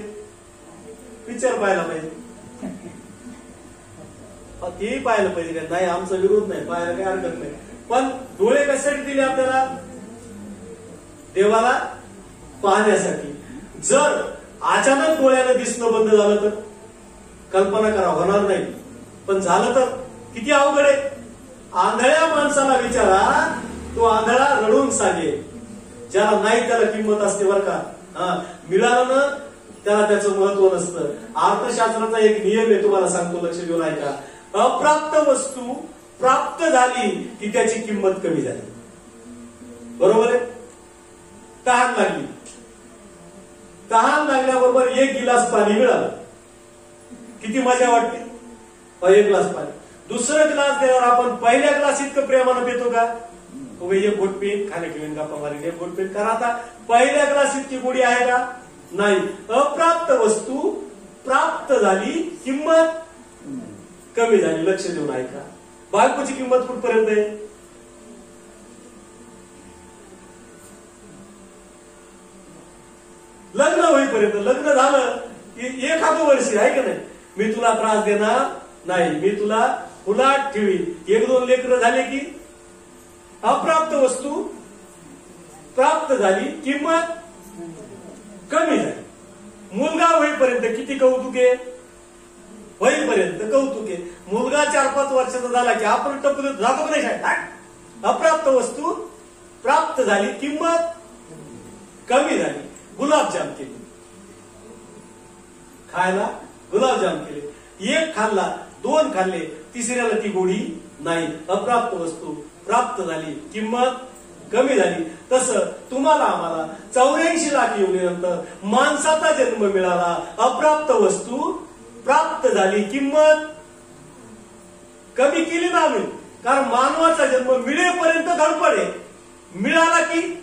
पिक्चर पाहायला पाहिजे. तेही पाहायला पाहिजे का? नाही, आमचा विरोध नाही, पाहायला काही हरकत नाही. पण डोळे कशासाठी दिले आपल्याला? देवाला पाहण्यासाठी. जर अचानक डोळ्यानं दिसणं बंद झालं तर कल्पना करा, होणार नाही. पण झालं तर किती अवघड आहे. आंधळ्या माणसाला विचारा, तो आंधळा रडून सांगेल. ज्याला नाही त्याला किंमत असते बरं का. मिळालं ना त्याला त्याचं महत्व नसतं. अर्थशास्त्राचा एक नियम आहे, तुम्हाला सांगतो, लक्ष देऊन ऐका. अप्राप्त वस्तू प्राप्त झाली की त्याची किंमत कमी झाली. बरोबर आहे? तहान लागली, तहान लागल्याबरोबर एक गिलास पाणी मिळालं, किती मजा वाटते. एक ग्लास पाणी. दुसरं ग्लास देणार आपण पहिल्या ग्लास इतकं प्रेमानं पितो का? एक बोट पेन, खाणे घेऊन गप्पा मारी, एक बोट पेन करा. आता पहिल्या ग्लास इतकी गोडी आहे का? नाही. अप्राप्त वस्तू प्राप्त झाली, किंमत कमी झाली. लक्ष देऊन ऐका. बायकोची किंमत कुठपर्यंत आहे? लग्न होईपर्यंत. लग्न झालं की एखादं वर्ष आहे का नाही, मी तुला त्रास देणार नाही, मी तुला फुलाट ठेवी. एक दोन लेकरं झाले की अप्राप्त वस्तू प्राप्त झाली, किंमत कमी झाली. मुलगा होईपर्यंत किती कौतुक आहे? होईपर्यंत कौतुक आहे. मुलगा 4-5 वर्षाचा झाला की आपण टप्पू जातो नाही शाळेत. अप्राप्त वस्तू प्राप्त झाली, किंमत कमी झाली. गुलाबजाम केले खायला, गुलाबजाम केले, एक खाल्ला, 2 खाल्ले, तिसऱ्याला ती गोडी नाही. अप्राप्त वस्तू प्राप्त झाली, किंमत कमी झाली. तसं तुम्हाला आम्हाला 84 लाख येऊनंतर माणसाचा जन्म मिळाला. अप्राप्त वस्तू प्राप्त झाली, किंमत कमी केली ना आम्ही. कारण मानवाचा जन्म मिळेपर्यंत धडपड आहे. मिळाला की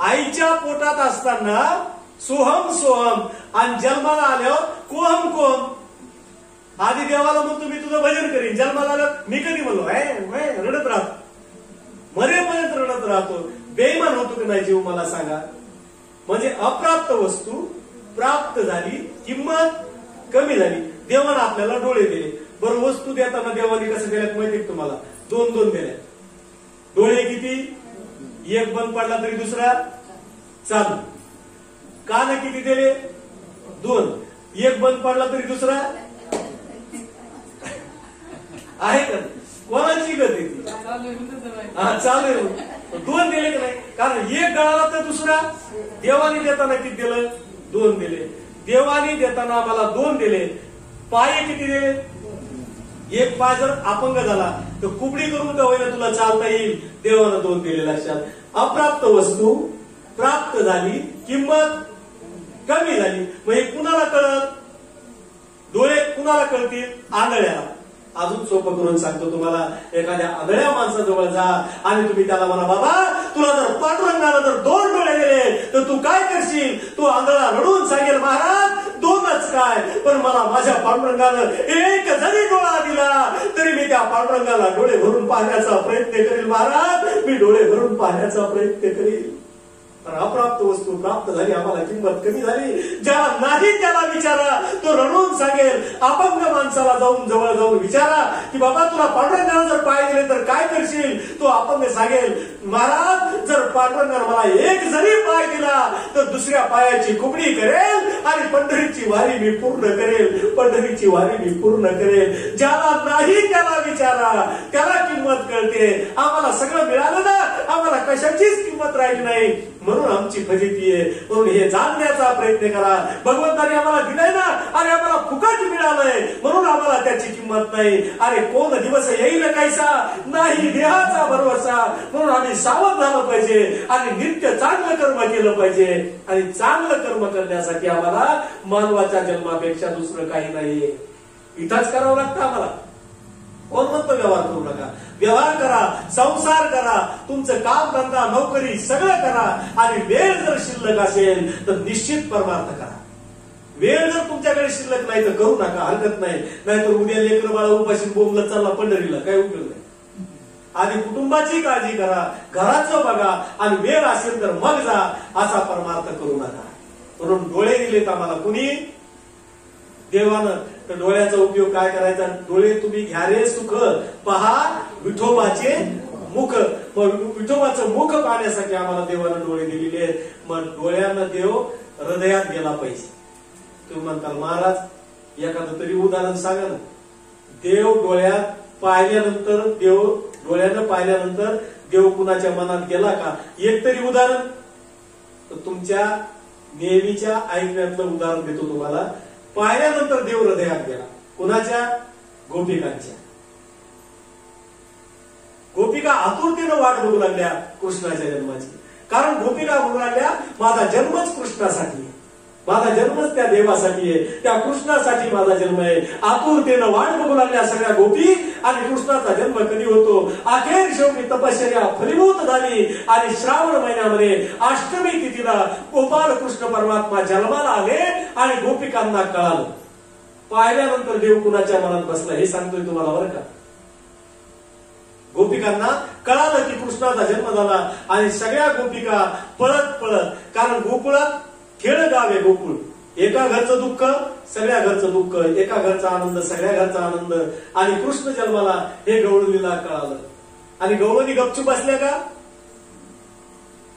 आईच्या पोटात असताना सोहम सोहम, आणि जन्माला आल्यावर कोहम कोहम. आधी देवाला म्हणतो मी तुझं भजन करीन, जन्माला आलं मी कधी म्हणलो रडत राहतो, मरेपर्यंत रडत राहतो. बेईमान होतो की नाही जीव, मला सांगा. म्हणजे अप्राप्त वस्तू प्राप्त झाली, किंमत कमी झाली. देवानं आपल्याला डोळे दिले. बरं, वस्तू देताना देवाने कसं दिल्यात माहिती तुम्हाला? 2-2 दिल्या. डोळे किती? एक बंद पडला तरी दुसरा चालू. कान किती दिले? 2. एक बंद पडला तरी दुसरा आहे का? कोणाची गती ती? चालू आहे. 2 दिले का नाही? कारण एक गळाला तर दुसरा. देवाने देताना किती दिलं? 2 दिले. देवाने देताना आम्हाला 2 दिले. पाय किती दिले? एक पाय जर अपंग झाला तर कुबडी करून का होईना तुला चालता येईल, देवानं 2 दिले. लक्षात. अप्राप्त वस्तू प्राप्त झाली, किंमत कमी झाली. मग हे कुणाला कळत? डोळे कुणाला कळतील? आंधळ्याला. अजून सोपं करून सांगतो तुम्हाला. एखाद्या आंधळ्या माणसाजवळ जा आणि तुम्ही त्याला म्हणा, बाबा तुला जर पांडुरंगाला जर 2 डोळे दिले तर तू काय करशील? तो आंधळा रडून सांगेल, महाराज 2च काय, पण मला माझ्या पांडुरंगानं एक जरी डोळा दिला तरी मी त्या पांडुरंगाला डोळे भरून पाहण्याचा प्रयत्न करील. महाराज मी डोळे भरून पाहण्याचा प्रयत्न करील. अप्राप्त वस्तू प्राप्त झाली, आम्हाला किंमत कमी झाली. ज्याला नाही त्याला विचारा, तो रडून सांगेल. अपंग माणसाला जाऊन जवळ जाऊन विचारा की बाबा तुला पांडुरंगाला जर पाय दिले तर काय करशील? तो अपंग सांगेल, महाराज जर पांडुरंगानं मला एक जरी पाय दिला तर दुसऱ्या पायाची कुबडी करेल आणि पंढरीची वारी मी पूर्ण करेल. पंढरीची वारी मी पूर्ण करेल. ज्याला नाही त्याला विचारा, त्याला किंमत कळते. आम्हाला सगळं मिळालं ना, आम्हाला आम्हाला कशाचीच किंमत राहिली नाही, म्हणून आमची फजिती आहे. म्हणून हे जाणण्याचा प्रयत्न करा. भगवंताने आम्हाला दिलंय ना, आणि आम्हाला फुकट मिळालंय, म्हणून आम्हाला त्याची किंमत नाही. अरे कोण दिवस येईल कायसा, नाही देहाचा भरवसा. म्हणून आम्ही सावध झालं पाहिजे आणि नित्य चांगलं कर्म केलं पाहिजे. आणि चांगलं कर्म करण्यासाठी आम्हाला मानवाच्या जन्मापेक्षा दुसरं काही नाहीये. इथंच करावं लागतं आम्हाला. कोण म्हणतो व्यवहार करू नका? व्यवहार करा, संसार करा, तुमचं काम धंदा नोकरी सगळं करा. आणि वेळ जर शिल्लक असेल तर निश्चित परमार्थ करा. वेळ जर तुमच्याकडे शिल्लक नाही तर करू नका, हरकत नाही. नाहीतर उद्या लेकर बाळा उपाशी बोंबलत चालला पंढरीला, काही उपयोग नाही. आधी कुटुंबाची काळजी करा, घराचं बघा, आणि वेळ असेल तर मग जा. असा परमार्थ करू नका. म्हणून डोळे दिलेत आम्हाला कुणी? देवानं. तर डोळ्याचा उपयोग काय करायचा? डोळे तुम्ही घ्या रे सुख, पहा विठोबाचे मुख. मग विठोबाचं मुख पाहण्यासाठी आम्हाला देवानं डोळे दिलेले आहेत. मग डोळ्यानं देव हृदयात गेला पाहिजे. तुम्ही म्हणताल महाराज एखादं तरी उदाहरण सांगा ना. देव डोळ्यात पाहिल्यानंतर, देव डोळ्यानं पाहिल्यानंतर देव कुणाच्या मनात गेला का? एक तरी उदाहरण. तर तुमच्या नेहमीच्या ऐकण्यातलं उदाहरण देतो तुम्हाला. पाहिल्यानंतर देव हृदयात गेला. कुणाच्या? गोपिकांच्या. गोपिका आतुरतेनं वाट बघू लागल्या कृष्णाच्या जन्माची. कारण गोपिका म्हणू लागल्या माझा जन्मच कृष्णासाठी आहे, माझा जन्मच त्या देवासाठी आहे, त्या कृष्णासाठी माझा जन्म आहे. आतुरतेनं वाट बघू लागल्या सगळ्या गोपी. आणि कृष्णाचा जन्म कधी होतो? अखेर शेवटी तपश्चर्या फलीभूत झाली आणि श्रावण महिन्यामध्ये अष्टमी तिथीला गोपाल कृष्ण परमात्मा जन्माला आले आणि गोपिकांना कळालं. पाहिल्यानंतर देव कुणाच्या मनात बसला हे सांगतोय तुम्हाला बरं का. गोपिकांना कळालं की कृष्णाचा जन्म झाला आणि सगळ्या गोपिका पळत पळत, कारण गोकुळात खेळ गाव आहे गोकुळ. एका घरचं दुःख सगळ्या घरचं दुःख, एका घरचा आनंद सगळ्या घरचा आनंद. आणि कृष्ण जन्माला हे गवळणीला कळालं. आणि गवळणी गपचूप असल्या का?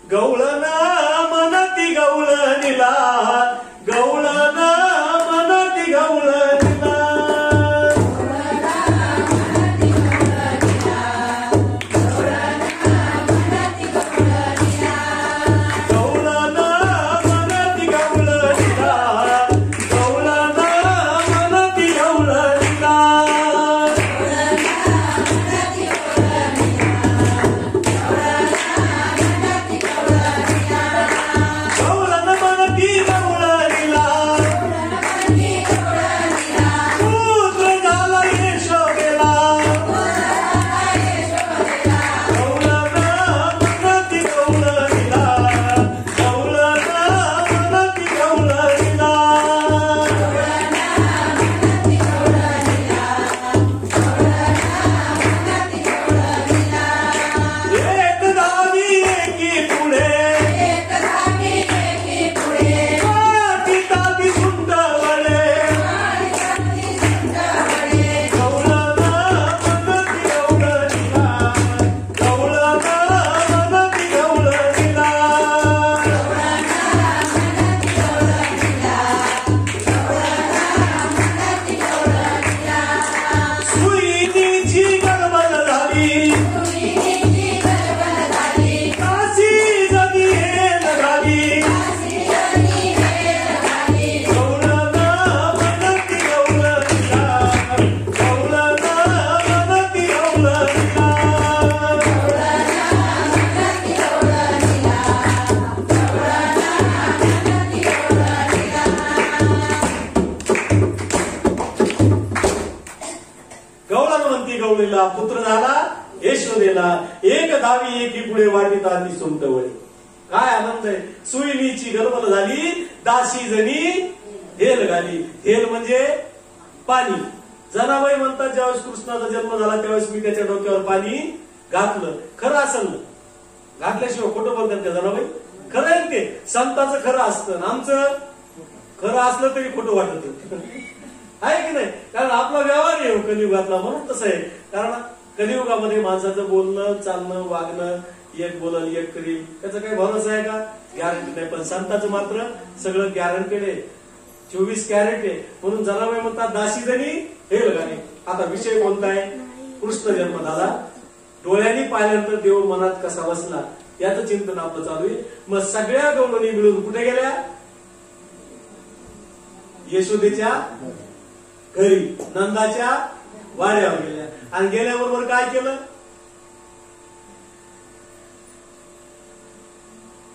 गवळण मनती गवळणीला, गवळण मनती गवळणीला. पुत्र झाला यशोदेला, एक धावी एकी पुढे वाटिता ती सुंटवळी. काय आनंद आहे. सुईणीची गलबल झाली, दासी जणी हेल घाली. हेल म्हणजे पाणी. जनाबाई म्हणतात ज्यावेळेस कृष्णाचा जन्म झाला त्यावेळेस मी त्याच्या डोक्यावर पाणी घातलं. खरं असेल ना? घातल्याशिवाय खोटं बोलतात का जनाबाई? खरं आहे ते. संतांचं खरं असतं, आमचं खरं असलं तरी खोटं वाटत आहे की नाही? कारण आपला व्यवहार आहे कलियुगातला, म्हणून तसं आहे. कारण कलियुगामध्ये माणसाचं बोलणं चालणं वागणं एक बोलल एक करील, त्याचा काही भरोसा आहे का? गॅरंटी नाही. पण संतांचं मात्र सगळं गॅरंटेड आहे, 24 कॅरेट आहे. म्हणून जनाबाई म्हणतात दासी जणी हे लगाने. आता विषय कोणता आहे? कृष्ण जन्म झाला. डोळ्यांनी पाहिल्यानंतर देव मनात कसा बसला याचं चिंतन आपलं चालू आहे. मग सगळ्या गवळणी मिळून कुठे गेल्या? यशोदेच्या घरी, नंदाच्या वाड्यावर गेल्या. आणि गेल्याबरोबर काय केलं?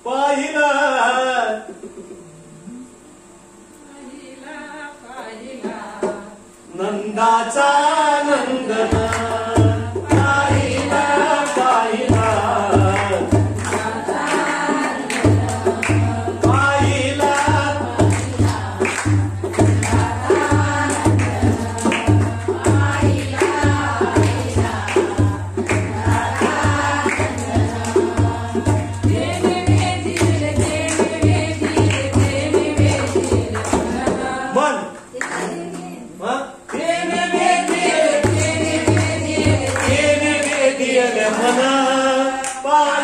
पाहिलं नंदाचा नंदन, पाहिला पाहिला पाहिला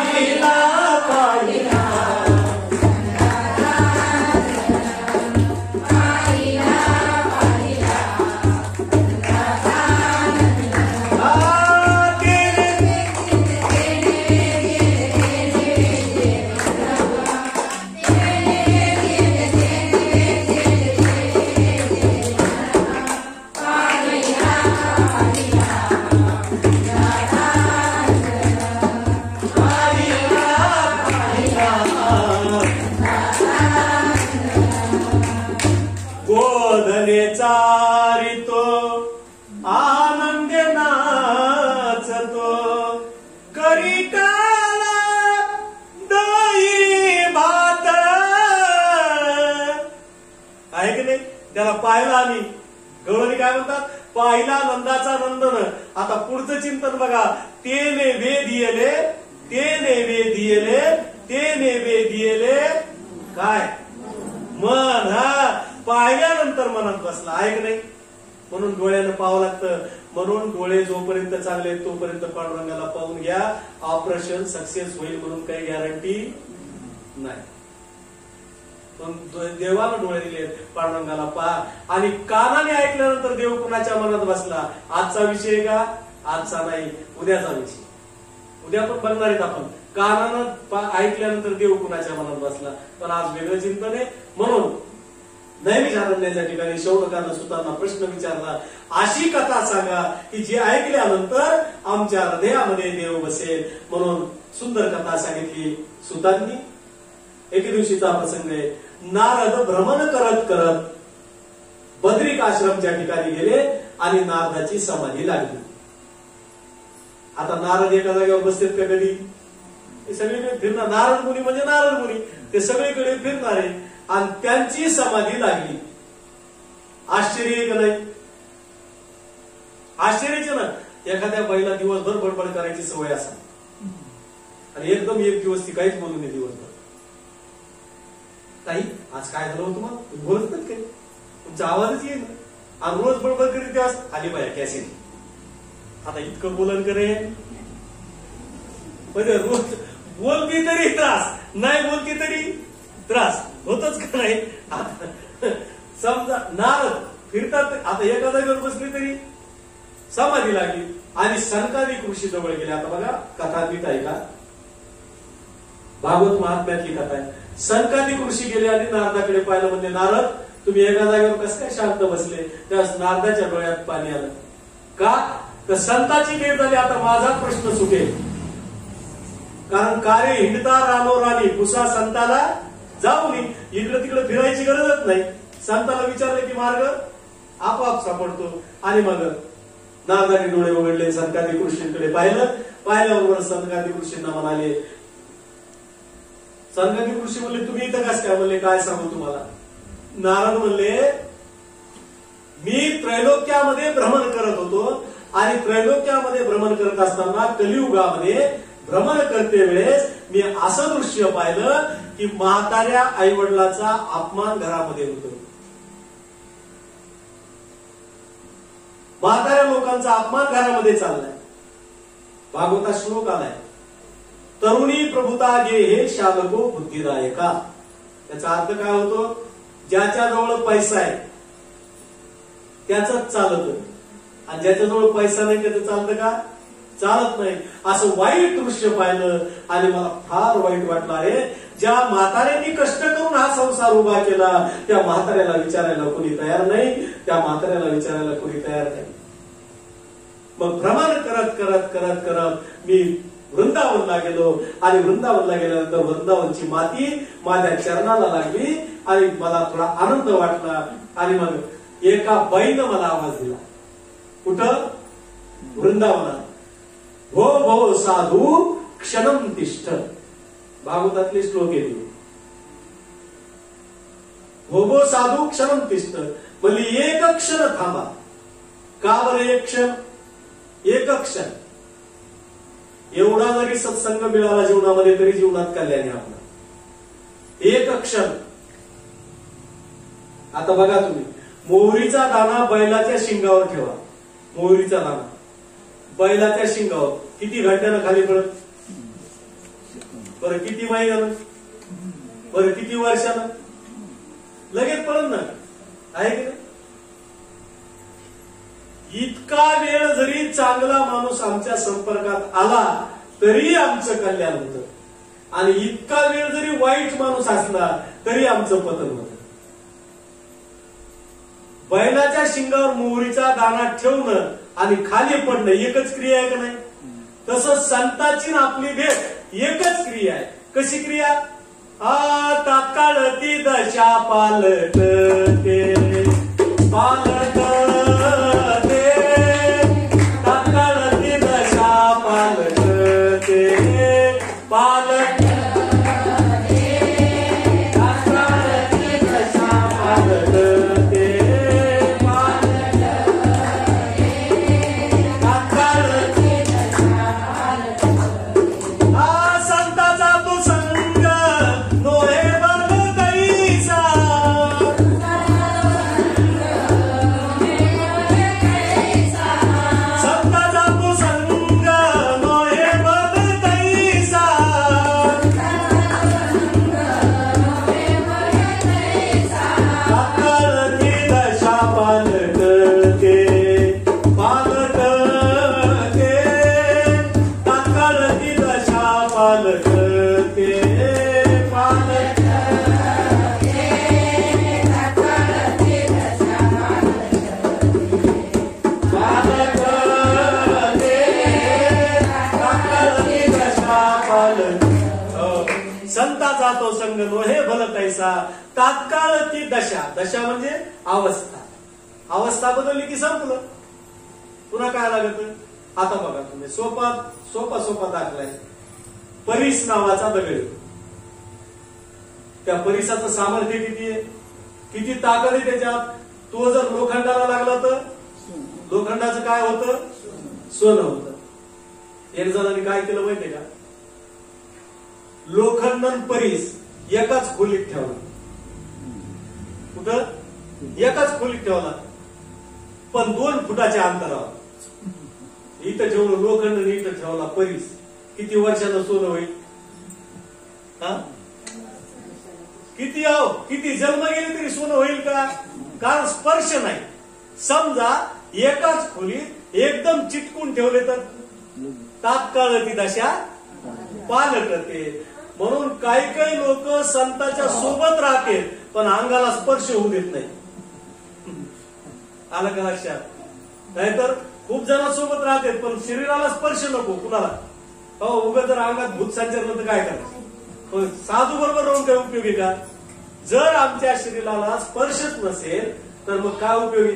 चारितो आनंद नाचतो, करी काला दही भात. आहे की नाही? त्याला पाहिला आम्ही. गवळणी काय म्हणतात? पाहिला नंदाचा नंदन. आता पुढचं चिंतन बघा. ते नैवेदियले, ते नैवेदियले, ते नैवेदियले काय मन. हा, पाहिल्यानंतर मनात बसला. आहे की नाही? म्हणून डोळ्यानं पाहावं लागतं. म्हणून डोळे जोपर्यंत चांगले तोपर्यंत पांडुरंगाला पाहून घ्या. ऑपरेशन सक्सेस होईल म्हणून काही गॅरंटी नाही. पण देवाला डोळे दिले, पांडुरंगाला पहा. आणि कानाने ऐकल्यानंतर देव कुणाच्या मनात बसला. आजचा विषय का? आजचा नाही, उद्याचा विषय. उद्या पण बघणार आहेत आपण. कानानं ऐकल्यानंतर देव कुणाच्या मनात बसला. पण आज वेगळं चिंतन आहे. म्हणून नैमिष अरण्याच्या ठिकाणी शौनकानं सुतांना प्रश्न विचारला, अशी कथा सांगा की जी ऐकल्यानंतर आमच्या हृदयामध्ये देव बसेल. म्हणून सुंदर कथा सांगितली सुतांनी. एके दिवशीचा प्रसंग आहे. नारद भ्रमण करत करत बद्रिक आश्रमच्या ठिकाणी गेले आणि नारदाची समाधी लागली. आता नारद एका जागेवर बसतात का कधी? ते सगळीकडे फिरणार. नारद मुनी म्हणजे नारद मुनी, ते सगळीकडे फिरणारे. आणि त्यांची समाधी लागली. आश्चर्य का नाही? आश्चर्याचे ना. एखाद्या बाईला दिवसभर बडबड करायची सवय असते आणि एकदम एक दिवस ती काहीच बोलू नये दिवसभर. ताई आज काय झालं होतं? मग बोलत नाही काही, तुमचा आवाजच येईल. आणि रोज बडबड करीत तेव्हा आली बाया कॅसेट. आता इतकं बोलन करे म्हणजे रोज बोलती तरी त्रास, नाही बोलती तरी त्रास होतच का नाही? समजा नारद फिरतात. आता एका जागेवर बसली तरी समाधी लागली आणि सनकादिक ऋषी जवळ गेले. आता बघा कथा नीट आहे का? भागवत महात्म्यातली कथा आहे. सनकादिक ऋषी गेले आणि नारदाकडे पाहिलं. म्हणजे नारद तुम्ही एका जागेवर कसं काय शांत बसले? त्यावेळेस नारदाच्या डोळ्यात पाणी आलं. का? तर संताची वेळ झाली. आता माझा प्रश्न सुटेल. कारण कार्य हिंडता रानो राणी पुसा संताला जाऊ नये. इकडे तिकडे फिरायची गरजच नाही. संताला विचारले की मार्ग आपोआप सापडतो. आणि मग नारदाने डोळे उघडले, संकादिक ऋषींकडे पाहिलं. पाहिल्याबरोबर संकादिक ऋषींना म्हणाले, संकादिक ऋषी म्हणले तुम्ही इथं कसं काय? म्हणले काय सांगू तुम्हाला? नारद म्हणले मी त्रैलोक्यामध्ये भ्रमण करत होतो आणि त्रैलोक्यामध्ये भ्रमण करत असताना कलियुगामध्ये भ्रमण करते वेळेस मी असं दृश्य पाहिलं की म्हाताऱ्या आई वडिलाचा अपमान घरामध्ये होतो. म्हाताऱ्या लोकांचा अपमान घरामध्ये चाललाय. भागवतात श्लोक आलाय, तरुणी प्रभुता गे हे शालको बुद्धिदायका. त्याचा अर्थ काय होतो? ज्याच्याजवळ पैसा आहे त्याच चालत आणि ज्याच्याजवळ पैसा नाही त्याचं चालतं का? चालत नाही, असं वाईट दृश्य पाहिलं आणि मला फार वाईट वाटलं. अरे ज्या म्हाताऱ्यांनी कष्ट करून हा संसार उभा केला त्या म्हाताऱ्याला विचारायला कोणी तयार नाही, त्या म्हाताऱ्याला विचारायला कोणी तयार नाही. मग भ्रमण करत करत करत करत मी वृंदावनला गेलो आणि वृंदावनला गेल्यानंतर वृंदावनची माती माझ्या चरणाला लागली आणि मला थोडा आनंद वाटला. आणि मग एका बाईनं मला आवाज दिला. कुठं? वृंदावनात. भो भो साधू क्षणम तिष्ठ. भागवतातले श्लोक येते. भो भो साधू क्षणम तिष्ठ म्हणजे एक क्षण थांबा. का बरं एक क्षण? एक क्षण. एवढा जरी सत्संग मिळाला जीवनामध्ये तरी जीवनात कल्याण आहे आपला. एक क्षण. आता बघा तुम्ही, मोहरीचा दाणा बैलाच्या शिंगावर ठेवा. मोहरीचा दाणा बैलाच्या शिंगावर किती घंट्यानं खाली पडत? बरं किती महिन्यानं? बरं किती वर्षानं? लगेच पडत ना, आहे की नाही? इतका वेळ जरी चांगला माणूस आमच्या संपर्कात आला तरी आमचं कल्याण होतं आणि इतका वेळ जरी वाईट माणूस असला तरी आमचं पतन होतं. बैलाच्या शिंगावर मोहरीचा दाणा ठेवणं आणि खाली पडणं एकच क्रिया आहे का नाही? तसं संतांची आपली भेट एकच क्रिया आहे. कशी क्रिया? तात्काळ ती दशा पालटते पालटते तात्काळ ती दशा पालटते पालटते तात्काळ ती दशा पालटते संताचा तो संग नोहे भल तैसा तात्काळ ती दशा. दशा म्हणजे अवस्था. अवस्था बदलली की संपलं. पुन्हा काय लागत? आता बघा तुम्ही, सोपा सोपा सोपा दाखलाय. परीस नावाचा दगड. त्या परिसाचं सामर्थ्य किती आहे? किती ताकद आहे त्याच्यात? तो जर लोखंडाला लागला तर लोखंडाचं काय होतं? सोनं होतं. एक जणांनी काय केलं माहितीये का? लोखंडन परीस एकाच खोलीत ठेवला. कुठं? एकाच खोलीत ठेवला, पण 2 फुटाच्या अंतरावर. इथं ठेवलं लोखंड, इथं ठेवला परीस. किती वर्षानं सोनं होईल? किती किती जन्म गेले तरी सोनं होईल का? कारण स्पर्श नाही. समजा एकाच खोलीत एकदम चिटकून ठेवले तर तात्काळ ती दशा पालटते. म्हणून काही काही लोक संतांच्या सोबत राहते पण अंगाला स्पर्श होऊ देत नाही. आलं का लक्षात? नाहीतर खूप जणांसोबत राहते पण शरीराला स्पर्श नको कुणाला. हो, उगा जर अंगात भूत संचारलं तर काय करायचं? साधू बरोबर राहून काय उपयोगी का? जर आमच्या शरीराला स्पर्शच नसेल तर मग काय उपयोगी?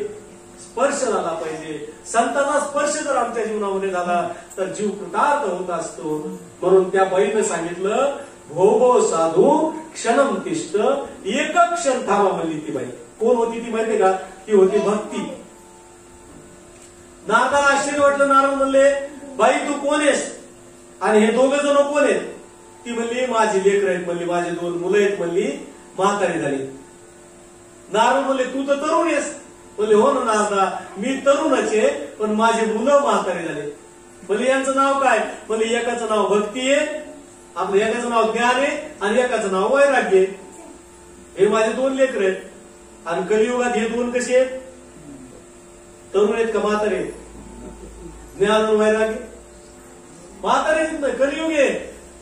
स्पर्श झाला पाहिजे. संतांचा स्पर्श जर आमच्या जीवनामध्ये झाला तर जीव कृतार्थ होत असतो. म्हणून त्या बाईनं सांगितलं, भो भो साधू क्षणम तिष्ठ. एक क्षण थांबा म्हणली ती बाई. कोण होती ती माहितीये का? ती होती भक्ती. नारदाला आश्चर्य वाटलं. नारद म्हणले, बाई तू कोण आहेस आणि हे 2 जण कोण आहेत? ती म्हणली, माझी लेकर आहेत म्हणली, माझे 2 मुलं आहेत म्हणली, म्हातारी झाली. नारद म्हणले, तू तर तरुण आहेस. म्हणले, हो ना नारदा, मी तरुणच आहे पण माझे मुलं म्हातारी झाले. म्हणले, यांचं नाव काय? म्हणले, एकाचं नाव भक्ती आहे, आपलं एकाचं नाव ज्ञान आहे आणि एकाचं नाव वैराग्य आहे. हे माझे 2 लेकर आहेत. आणि कलियुगात हे 2 कसे आहेत? तरुण आहेत का म्हातारे? ज्ञान वैराग्य. म्हातारीच नाही, कलियुग आहे.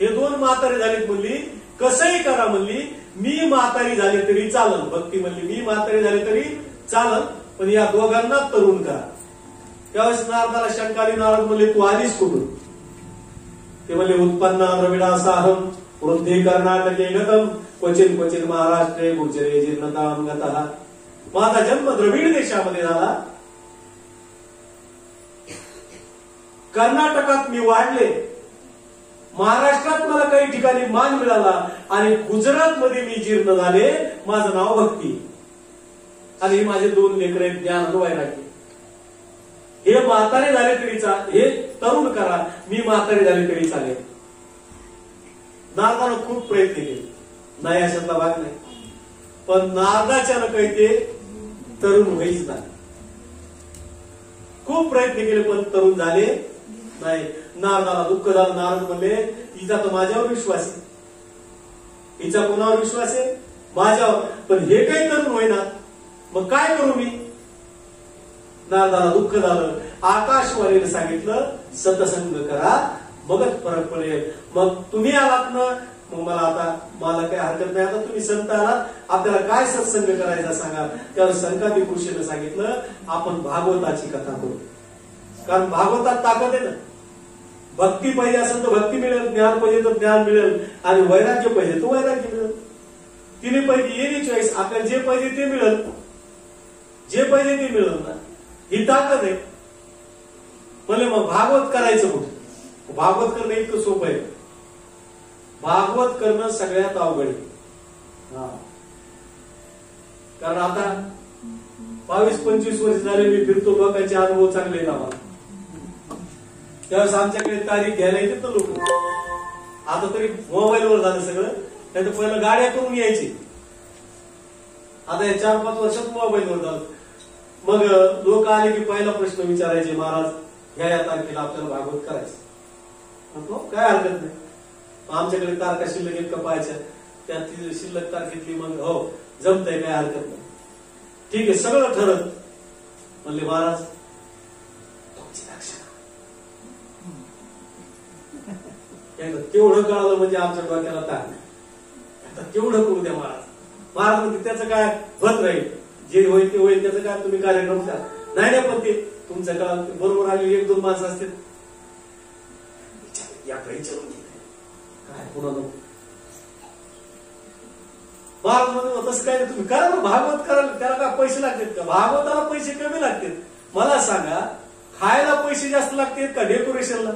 हे दोन म्हातारे झालीत म्हणली, कसंही करा म्हणली, मी म्हातारी झाले तरी चालन. भक्ती म्हणली मी म्हातारी झाले तरी चालन, पण या दोघांना तरुण करा. त्यावेळेस नारदाला शंका आली. नारद म्हणले तू आलीस कुठून? ते म्हणले उत्पन्न द्रविडासाहम वृद्धी कर्नाटके गतम क्वचिन क्वचिन महाराष्ट्रे गुजरे जीर्णताम गतः. माझा जन्म द्रविड देशामध्ये झाला. कर्नाटकात मी वाढले, महाराष्ट्रात मला काही ठिकाणी मान मिळाला आणि गुजरात मध्ये मी जीर्ण झाले. माझं नाव भक्ती आणि माझे दोन लेकर आहेत ज्ञान आणि वैराग्य. हे म्हातारे झाले तरी हे तरुण करा, मी म्हातारे झाले तरी चालेल. नारदानं खूप प्रयत्न केले, नाही अशातला भाग नाही, पण नारदाच्या काही ते तरुण व्हायच नाही. खूप प्रयत्न केले पण तरुण झाले नाही. नारदाला दुःख झालं. नारद म्हणले हिचा तर माझ्यावर विश्वास आहे, हिचा कोणावर विश्वास आहे? माझ्यावर. पण हे काही तरुण होईना, मग काय करू मी? नारदाला दुःख झालं. आकाशवाणीने सांगितलं सतसंग करा, मगच फरक पडेल. मग तुम्ही आलात ना, मग मला काही हरकत नाही. आता तुम्ही संत आलात, आपल्याला काय सत्संग करायचा सांगा. त्यावर संकादिक ऋषीने सांगितलं आपण भागवताची कथा करू, कारण भागवतात ताकद आहे ना. भक्ती पाहिजे असेल तर भक्ती मिळेल, ज्ञान पाहिजे तर ज्ञान मिळेल, आणि वैराग्य पाहिजे तर वैराग्य मिळेल. तिने पाहिजे एनी चॉईस, आपल्याला जे पाहिजे ते मिळेल, जे पाहिजे ते मिळेल ना, ही ताकद आहे. म्हणजे मग भागवत करायचं कुठे? भागवत करणं इतकं सोपं आहे? भागवत करणं सगळ्यात अवघड आहे. कारण आता 22-25 वर्ष झाले मी फिरतो, लोकांचे अनुभव चांगले आहेत आम्हाला. त्यावेळेस आमच्याकडे तारीख घ्यायला येतात ना लोक. आता तरी मोबाईलवर झालं सगळं, त्याचं पहिलं गाड्या करून यायची. आता या 4-5 वर्षात मोबाईलवर झालं. मग लोक आले की पहिला प्रश्न विचारायचे, महाराज या तारखेला आपल्याला भागवत करायचं. काय हरकत नाही. आमच्याकडे तारखा शिल्लक आहेत का पाहायच्या, त्यात शिल्लक तारखेतली मग हो जमतंय, काय हरकत नाही, ठीक आहे, सगळं ठरत. म्हणले महाराज तुमची लक्षणं तेवढं कळालं म्हणजे आमच्या डोक्याला ताण नाही. आता तेवढं करू द्या महाराज. महाराज म्हणजे त्याचं काय भत राहील, जे होईल ते होईल, त्याचं काय तुम्ही कार्यक्रम करा. नाही पण ते तुमचं कळालं बरोबर आले 1-2 माणसं असतील, याकडे विचारून काय पुन्हा नको. महाराज म्हणजे तसं काय नाही, तुम्ही करा ना, भागवत करायला त्याला काय पैसे लागतात का? भागवताला पैसे कमी लागतात. मला सांगा, खायला पैसे जास्त लागतात का डेकोरेशनला?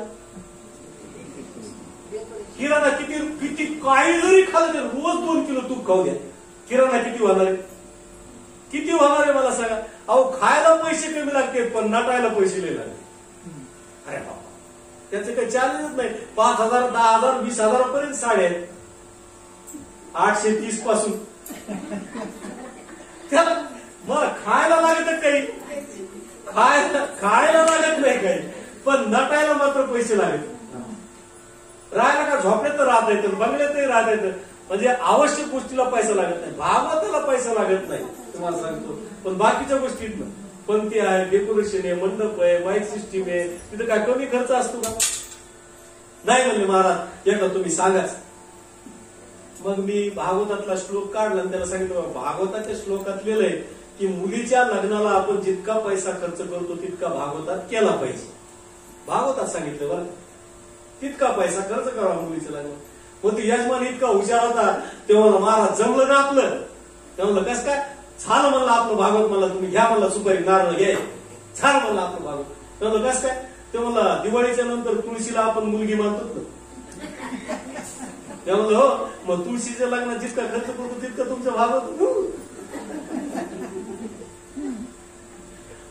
किराणा किती काही जरी खाल्लं तर रोज 2 किलो तूप खाऊ द्या, किराणा किती होणार आहे? किती होणार आहे मला सांगा. अहो खायला पैसे कमी लागते पण नटायला पैसे लय लागते. अरे बाबा, त्याचे काही चार्जेस नाही. 5,000, 10,000, 20,000 पर्यंत साड्या आहेत, 830 पासून. त्याला मग खायला लागत काही, खायला लागत नाही काही, पण नटायला मात्र पैसे लागत. राहायला का झोपड्यात तर राहता येतं, बंगल्यातही राहता येतं, म्हणजे आवश्यक गोष्टीला पैसा लागत नाही. भागवताला पैसा लागत नाही तुम्हाला सांगतो, पण बाकीच्या गोष्टीत पंक्ती आहे, डेकोरेशन आहे, मंडप आहे, माईक सिस्टीम आहे, तिथं काय कमी खर्च असतो का? नाही म्हणले महाराज एकदा तुम्ही सांगाच. मग मी भागवतातला श्लोक काढला आणि त्याला सांगितलं भागवताच्या श्लोकात लिहिलंय की मुलीच्या लग्नाला आपण जितका पैसा खर्च करतो तितका भागवतात केला पाहिजे. भागवतात सांगितलं बरं, तितका पैसा खर्च करावा मुलीच्या लग्नात. मग ती यजमान इतका हुशार होता, ते म्हणलं महाराज जमलं ना आपलं. ते म्हणलं कसं काय झालं, म्हणलं आपलं भागवत, म्हणलं तुम्ही घ्या, म्हणलं सुपारी नारळ घ्या, झालं म्हणलं आपलं भागवत. ते म्हणलं कसं काय? ते म्हणलं दिवाळीच्या नंतर तुळशीला आपण मुलगी मानतो ना. ते म्हणलं हो, मग तुळशीच्या लग्नात जितका खर्च करतो तितकं तुमचं भागवत.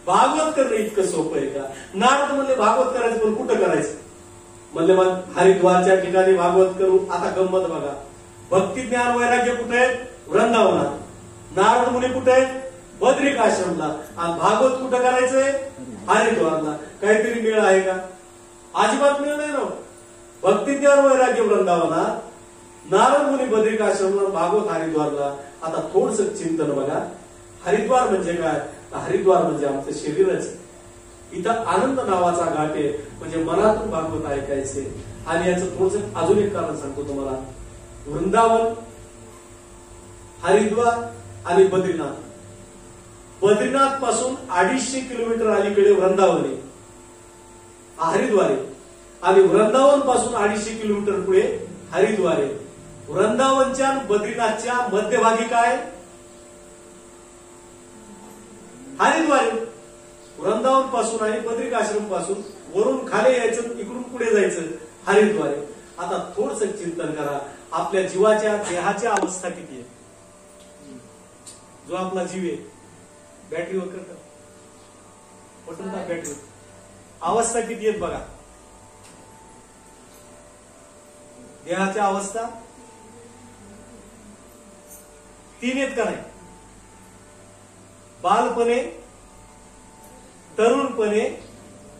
भागवत करणं इतकं सोपं आहे का? नारद म्हणले भागवत करायचं, पण कुठं करायचं? म्हणले मग हरिद्वारच्या ठिकाणी भागवत करू. आता गंमत बघा, भक्ती ज्ञान वैराग्य कुठे आहे? वृंदावनात. नारद मुनी कुठे आहे? बद्रिक आश्रमला. आणि भागवत कुठं करायचंय? हरिद्वारला. काहीतरी मेळ आहे का? अजिबात मेळ नाही ना. भक्ती ज्ञान वैराग्य वृंदावनात, नारद मुनी बद्रिक आश्रमला, भागवत हरिद्वारला. आता थोडस चिंतन बघा, हरिद्वार म्हणजे काय? हरिद्वार म्हणजे आमचं शरीरच. इथं आनंद नावाचा घाट आहे, म्हणजे मनातून भागवत ऐकायचे. आणि याचं थोडस अजून एक कारण सांगतो तुम्हाला. वृंदावन, हरिद्वार आणि बद्रीनाथ. बद्रीनाथ पासून 250 किलोमीटर अलीकडे वृंदावन आहे, हरिद्वार आहे. आणि वृंदावन पासून 250 किलोमीटर पुढे हरिद्वार आहे. वृंदावनच्या बद्रीनाथच्या मध्यभागी काय? हरिद्वार आहे. वृंदावन पासून आणि बद्रिकाश्रम पासून वरून खाली यायचं, इकडून पुढे जायचं, हरिद्वार आहे. आता थोडस चिंतन करा, आपल्या जीवाच्या देहाच्या अवस्था किती आहे? जो आपला जीव आहे बॅटरीवर करतात, बटन दाब बॅटरी, अवस्था किती आहेत बघा. देहाच्या अवस्था 3 आहेत का नाही? बालपणे, तरुणपणे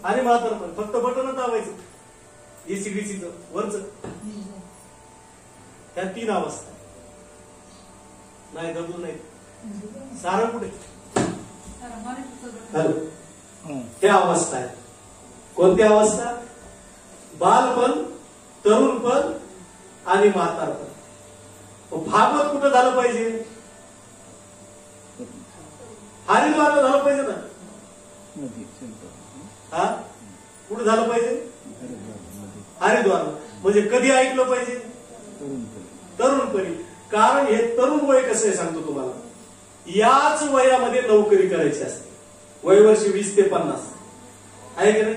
आणि म्हातारपणे. फक्त बटन दाबायचं एसीडीसीच वरच. ह्या 3 अवस्था नाही, दबून नाही. सारं कुठे? ह्या अवस्था आहे. कोणत्या अवस्था? बालपण, तरुणपण आणि म्हातारपण. भागवत कुठं झालं पाहिजे? हरिद्वारला झालं पाहिजे ना. हा, कुठं झालं पाहिजे? हरिद्वार. म्हणजे कधी ऐकलं पाहिजे? तरुणपणी. कारण हे तरुण वय कसं आहे सांगतो तुम्हाला. याच वयामध्ये नोकरी करायची असते. वयवर्षी 20 ते 50 आहे की नाही?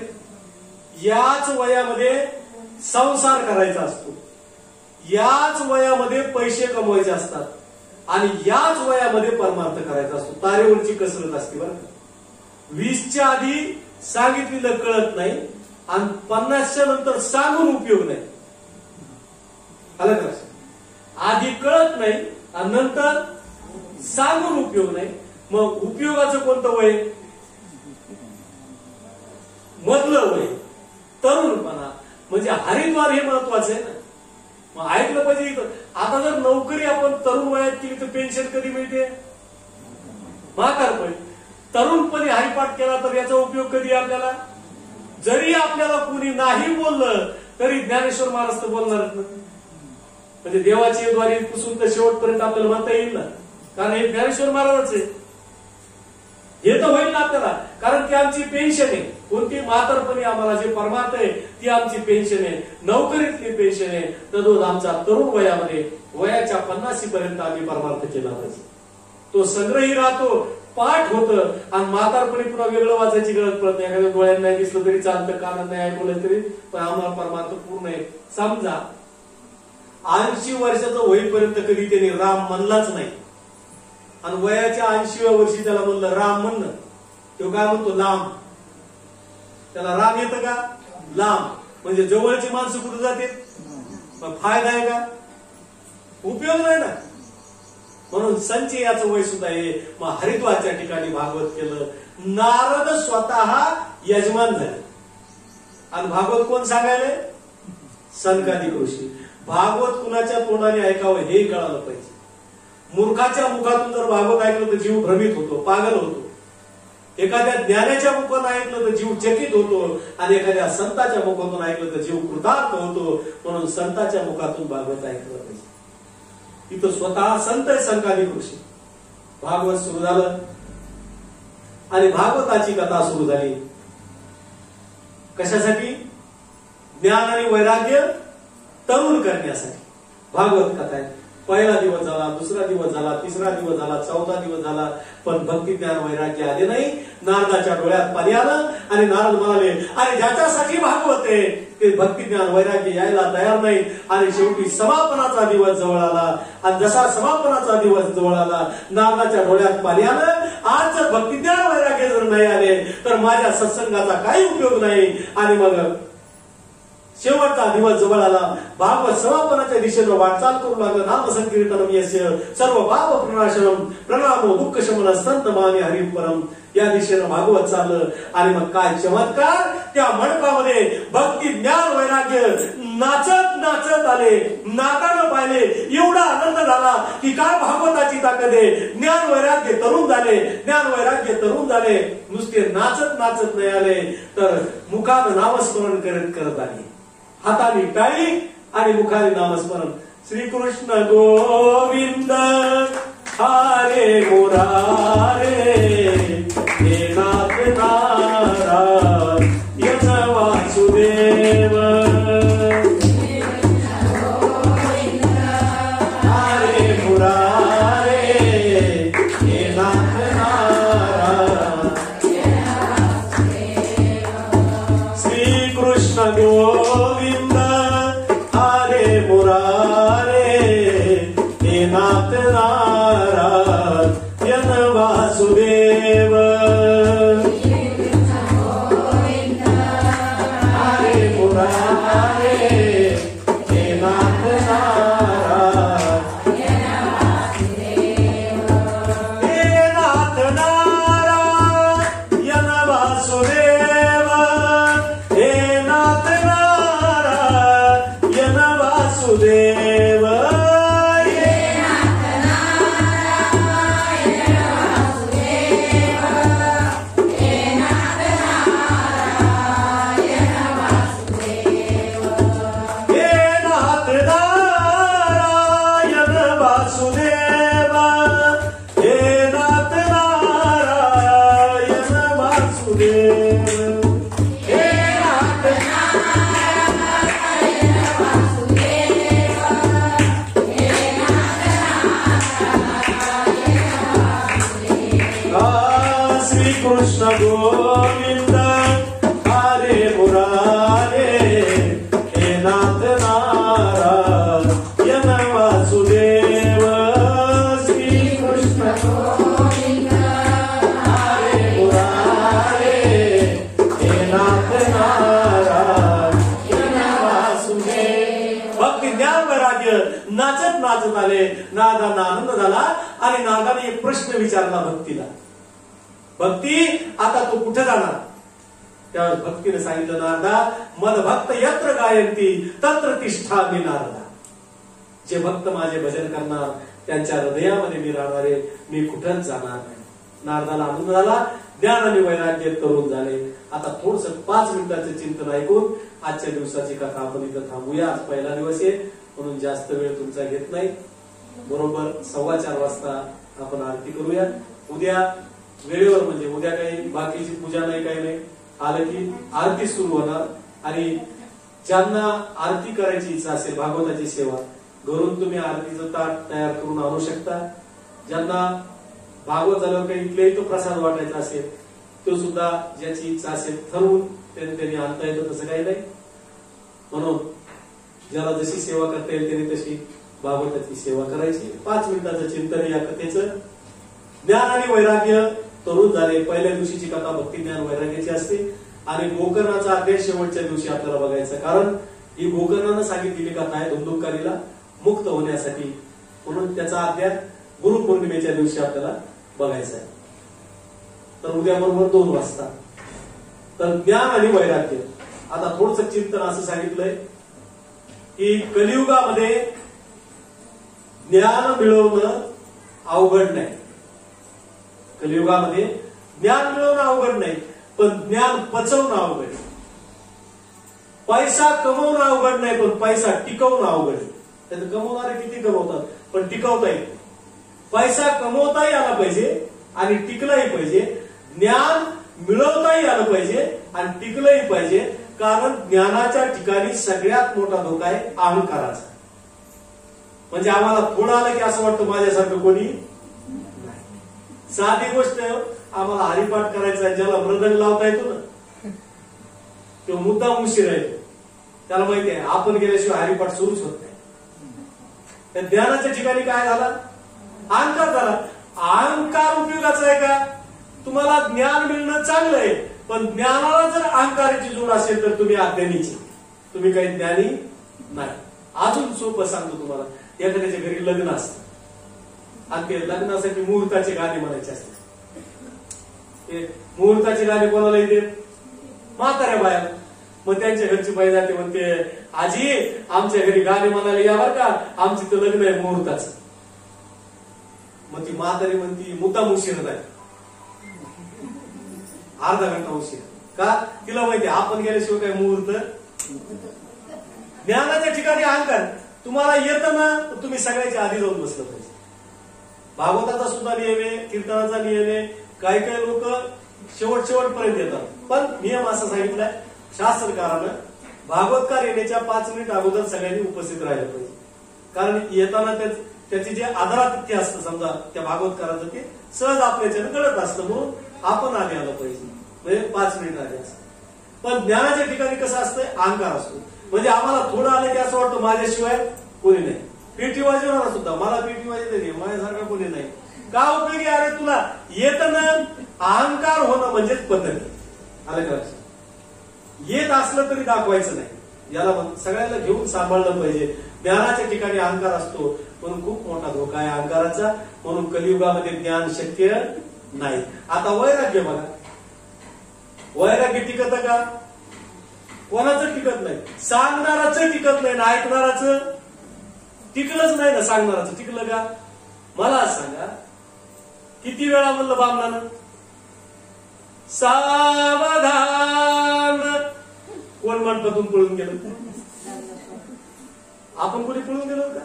याच वयामध्ये संसार करायचा असतो. याच वयामध्ये पैसे कमवायचे असतात. आणि याच वयामध्ये परमार्थ करायचा असतो. तारेवरची कसरत असते बरं का. 20च्या आधी सांगितलेलं कळत नाही आणि 50च्या नंतर सांगून उपयोग नाही. आलं का? आधी कळत नाही आणि नंतर सांगून उपयोग नाही. मग उपयोगाचं कोणतं वय? मधलं वय, तरुणपणा. म्हणजे हरिद्वार हे महत्वाचं आहे ना. मग ऐकलं पाहिजे. आता जर नोकरी आपण तरुण वयात केली तर पेन्शन कधी मिळते? म्हातारपणी. तरुणपणी हरिपाठ केला तर याचा उपयोग कधी आपल्याला? जरी आपल्याला कुणी नाही बोललं तरी ज्ञानेश्वर महाराज तर बोलणारच ना. म्हणजे देवाचे द्वारे पुसून तर शेवटपर्यंत आपल्याला म्हणता येईल ना. कारण हे ज्ञानेश्वर महाराजच आहे. हे तर होईल ना आपल्याला. कारण ती आमची पेन्शन आहे. कोणती? म्हातारपणी आम्हाला जे परमार्थ आहे ती आमची पेन्शन आहे, नोकरीतली पेन्शन आहे. तद्वत आमचा तरुण वयामध्ये वयाच्या 50 पर्यंत आम्ही परमार्थ केला पाहिजे. तो संग्रही राहतो, पाठ होतं. आणि म्हातारपणी पुन्हा वेगळं वाचायची गरज पडत नाही. एखाद्या डोळ्यात नाही दिसलं तरी चालतं, कानात नाही ऐकलं तरी, पण आम्हाला परमार्थ पूर्ण आहे. समजा 80 वर्षाचं होईपर्यंत कधी त्यांनी राम म्हणलाच नाही आणि वयाच्या 80व्या वर्षी त्याला म्हणलं राम म्हणणं. तो काय म्हणतो? लांब. त्याला राम येतं का? लांब. म्हणजे जवळची माणसं कुठे जाते? फायदा आहे का? उपयोग नाही ना. म्हणून संचयाचं वय सुद्धा आहे. मग हरिद्वारच्या ठिकाणी भागवत केलं. नारद स्वतः यजमान झाले आणि भागवत कोण सांगायले? सनकादिक ऋषी. भागवत कुणाच्या तोंडाने ऐकावं हे कळालं पाहिजे. मूर्खाच्या मुखातून जर भागवत ऐकलं तर जीव भ्रमित होतो, पागल होतो. एखाद्या ज्ञानाच्या मुखातून ऐकलं तर जीव चकित होतो आणि एखाद्या संताच्या मुखातून ऐकलं तर जीव कृतार्थ होतो. म्हणून संताच्या मुखातून भागवत ऐकलं पाहिजे. इथं स्वतः संत आहे संकादिक ऋषी. भागवत सुरू झालं आणि भागवताची कथा सुरू झाली. कशासाठी? ज्ञान आणि वैराग्य तरुण करण्यासाठी भागवत कथा आहे. पहिला दिवस झाला, दुसरा दिवस झाला, तिसरा दिवस झाला, 14 दिवस झाला, पण भक्ती ज्ञान वैराग्य आले नाही. नारदाच्या डोळ्यात पाणी आलं आणि नारद म्हणाले, अरे ज्याच्यासाठी भागवत आहे ते भक्ती ज्ञान वैराग्य यायला तयार नाही. आणि शेवटी समापनाचा दिवस जवळ आला आणि जसा समापनाचा दिवस जवळ आला नारदाच्या डोळ्यात पाणी आलं. आज जर भक्ती ज्ञान वैराग्य जर नाही आले तर माझ्या सत्संगाचा काही उपयोग नाही. आणि मग शेवटचा दिवस जवळ आला. भागवत समापनाच्या दिशेनं वाटचाल करू लागलं. नाम संकीर्तनम यस्य सर्व पाप प्रणाशनम प्रणामो दुःख शमन संत माने हरिम परम. या दिशेनं भागवत चाललं. आणि मग काय चमत्कार, त्या मंडपामध्ये भक्ती ज्ञान वैराग्य नाचत नाचत आले, नाकानं पाहिले. एवढा आनंद झाला की काय भागवताची ताकद आहे. ज्ञान वैराग्य तरुण झाले, ज्ञान वैराग्य तरुण झाले. नुसते नाचत नाचत नाही आले, तर मुखानं नामस्मरण करत करत आले. हाताने टाळी आणि मुखाने नामस्मरण. श्रीकृष्ण गोविंद हरे मुरारे, हे नाथ नारायण वासुदेव. हरे मुरारे, हे नाथ नारायण. श्रीकृष्ण गोविंद हरे मुरारे, हे नाथ नारायण वासुदेव. हरे मुरारे, हे नाथ नारायण. हे नाथ नारायण वासुदेव, हे नाथ नारायण वासुदेव. कृष्ण गोविंद हरे मुरारे, हे नाथ नारायण वासुदेव. श्री कृष्ण गोविंद हरे मुरारे, हे नाथ नारायण वासुदेव. भक्ती ज्ञान वैराग्य नाचत नाचत आले. नादांना आनंद झाला आणि नादाने एक प्रश्न विचारला भक्तीला. भक्ती, आता तू कुठे जाणार? त्यावेळेस भक्तीने सांगितलं, नारदा मद भक्त यत्र गायंती तत्र तिष्ठामि नारदा. जे भक्त माझे भजन करणार त्यांच्या हृदयामध्ये मी राहणार आहे, मी कुठेच जाणार नाही. नारदाला आनंद झाला, ज्ञान आणि वैराग्य तरुण झाले. आता थोडस 5 मिनिटाचं चिंतन ऐकून आजच्या दिवसाची कथा आपण इथं थांबूया. आज पहिला दिवस आहे म्हणून जास्त वेळ तुमचा घेत नाही. बरोबर 4:15 वाजता आपण आरती करूया. उद्या वेळेवर, म्हणजे उद्या काही बाकीची पूजा नाही, काही नाही, आलं की आरती सुरू होणार. आणि ज्यांना आरती करायची इच्छा असेल, भागवताची सेवा, घरून तुम्ही आरतीचं ताट तयार करून आणू शकता. ज्यांना भागवत झाल्यावर काही इथल्याही तो प्रसाद वाटायचा असेल, तो सुद्धा ज्याची इच्छा असेल ठरवून त्यांनी आणता येतं, तसं काही नाही. म्हणून ज्याला जशी सेवा करता येईल त्यांनी तशी भागवताची सेवा करायची. 5 मिनिटाचं चिंतन या कथेचं. ज्ञान आणि वैराग्य तरुण झाले. पहिल्या दिवशीची कथा भक्ती ज्ञान वैराग्याची असते आणि गोकर्णाचा अध्याय शेवटच्या दिवशी आपल्याला बघायचा. कारण ही गोकर्णानं सांगितलेली कथा आहे धुंदुकारीला मुक्त होण्यासाठी, म्हणून त्याचा अध्याय गुरुपौर्णिमेच्या दिवशी आपल्याला बघायचा आहे. तर उद्या बरोबर 2 वाजता. तर ज्ञान आणि वैराग्य. आता थोडस चिंतन असं सांगितलंय की कलियुगामध्ये ज्ञान मिळवणं अवघड नाही. कलियुगामध्ये ज्ञान मिळवणं अवघड नाही, पण ज्ञान पचवणं अवघड आहे. पैसा कमवणं अवघड नाही, पण पैसा टिकवणं अवघड आहे. त्यात कमवणारे किती कमवतात, पण टिकवता येत. पैसा कमवताही आला पाहिजे आणि टिकलाही पाहिजे. ज्ञान मिळवताही आलं पाहिजे आणि टिकलंही पाहिजे. कारण ज्ञानाच्या ठिकाणी सगळ्यात मोठा धोका आहे अहंकाराचा. म्हणजे आम्हाला थोडं आलं की असं वाटतं माझ्यासारखं कोणी नाही. साधी गोष्ट, आम्हाला हरिपाठ करायचा, ज्याला मृदंग लावता येतो ना, तो मुद्दाम उशीर आहे. त्याला माहिती आहे आपण गेल्याशिवाय हरिपाठ सुरूच होत नाही. त्या ध्यानाच्या ठिकाणी काय झाला, अहंकार झाला. अहंकार उपयोगाचा आहे का? तुम्हाला ज्ञान मिळणं चांगलं आहे, पण ज्ञानाला जर अहंकाराची जोड असेल तर तुम्ही अज्ञानीचे, तुम्ही काही ज्ञानी नाही. अजून सोपं सांगतो तुम्हाला. एखाद्याच्या घरी लग्न असतं आणि ते लग्नासाठी मुहूर्ताचे गाणे म्हणायचे असते. मुहूर्ताची गाणी कोणाला येते? म्हाताऱ्या बाया. मग त्यांच्या घरची बाई जाते म्हणते, आजी आमच्या घरी गाणी म्हणायला या बर का, आमची तर लग्न आहे मुहूर्ताचं. मग ती म्हातारी म्हणती मुद्दाम उशीर नाही, अर्धा घंटा उशीर का? तिला माहिती आपण गेल्याशिवाय काय मुहूर्त. ज्ञानाच्या ठिकाणी अहंकार. तुम्हाला येतं ना, तर तुम्ही सगळ्याच्या आधी जाऊन बसलं पाहिजे. भागवताचा सुद्धा नियम आहे, कीर्तनाचा नियम आहे. काही काही लोक शेवटपर्यंत येतात, पण नियम असा सांगितलाय शास्त्रकारानं, भागवतकार येण्याच्या 5 मिनिट अगोदर सगळ्यांनी उपस्थित राहिलं पाहिजे. कारण येताना त्याची जे आदरातिथ्य असतं समजा त्या भागवतकाराचं, ते सहज आपल्याच्यानं कळत असतं, म्हणून आपण आधी आलं पाहिजे, म्हणजे 5 मिनिट आधी असतं. पण ज्ञानाच्या ठिकाणी कसं असतं, अहंकार असतो. म्हणजे आम्हाला थोडं आलं की असं वाटतं माझ्याशिवाय कोणी नाही. पेटी वाजवणारा सुद्धा मला पेटी वाजवते नाही, माझ्यासारखा कोणी नाही. का उपयोगी? अरे तुला येतं ना. अहंकार होणं म्हणजेच पद्धती. आलं का लक्षात? येत असलं तरी दाखवायचं नाही. याला सगळ्याला घेऊन सांभाळलं पाहिजे. ज्ञानाच्या ठिकाणी अहंकार असतो, म्हणून खूप मोठा धोका आहे अहंकाराचा. म्हणून कलियुगामध्ये ज्ञान शक्य नाही. आता वैराग्य बघा, वैराग्य टिकत का? कोणाचं टिकत नाही. सांगणाराचं टिकत नाही ना, ऐकणाराचं टिकलंच नाही ना. सांगणाराचं टिकलं का? मला सांगा, किती वेळा म्हणलं बामणानं सावधान? कोण मंडपातून पळून गेलं? आपण कोणी पळून गेलो का?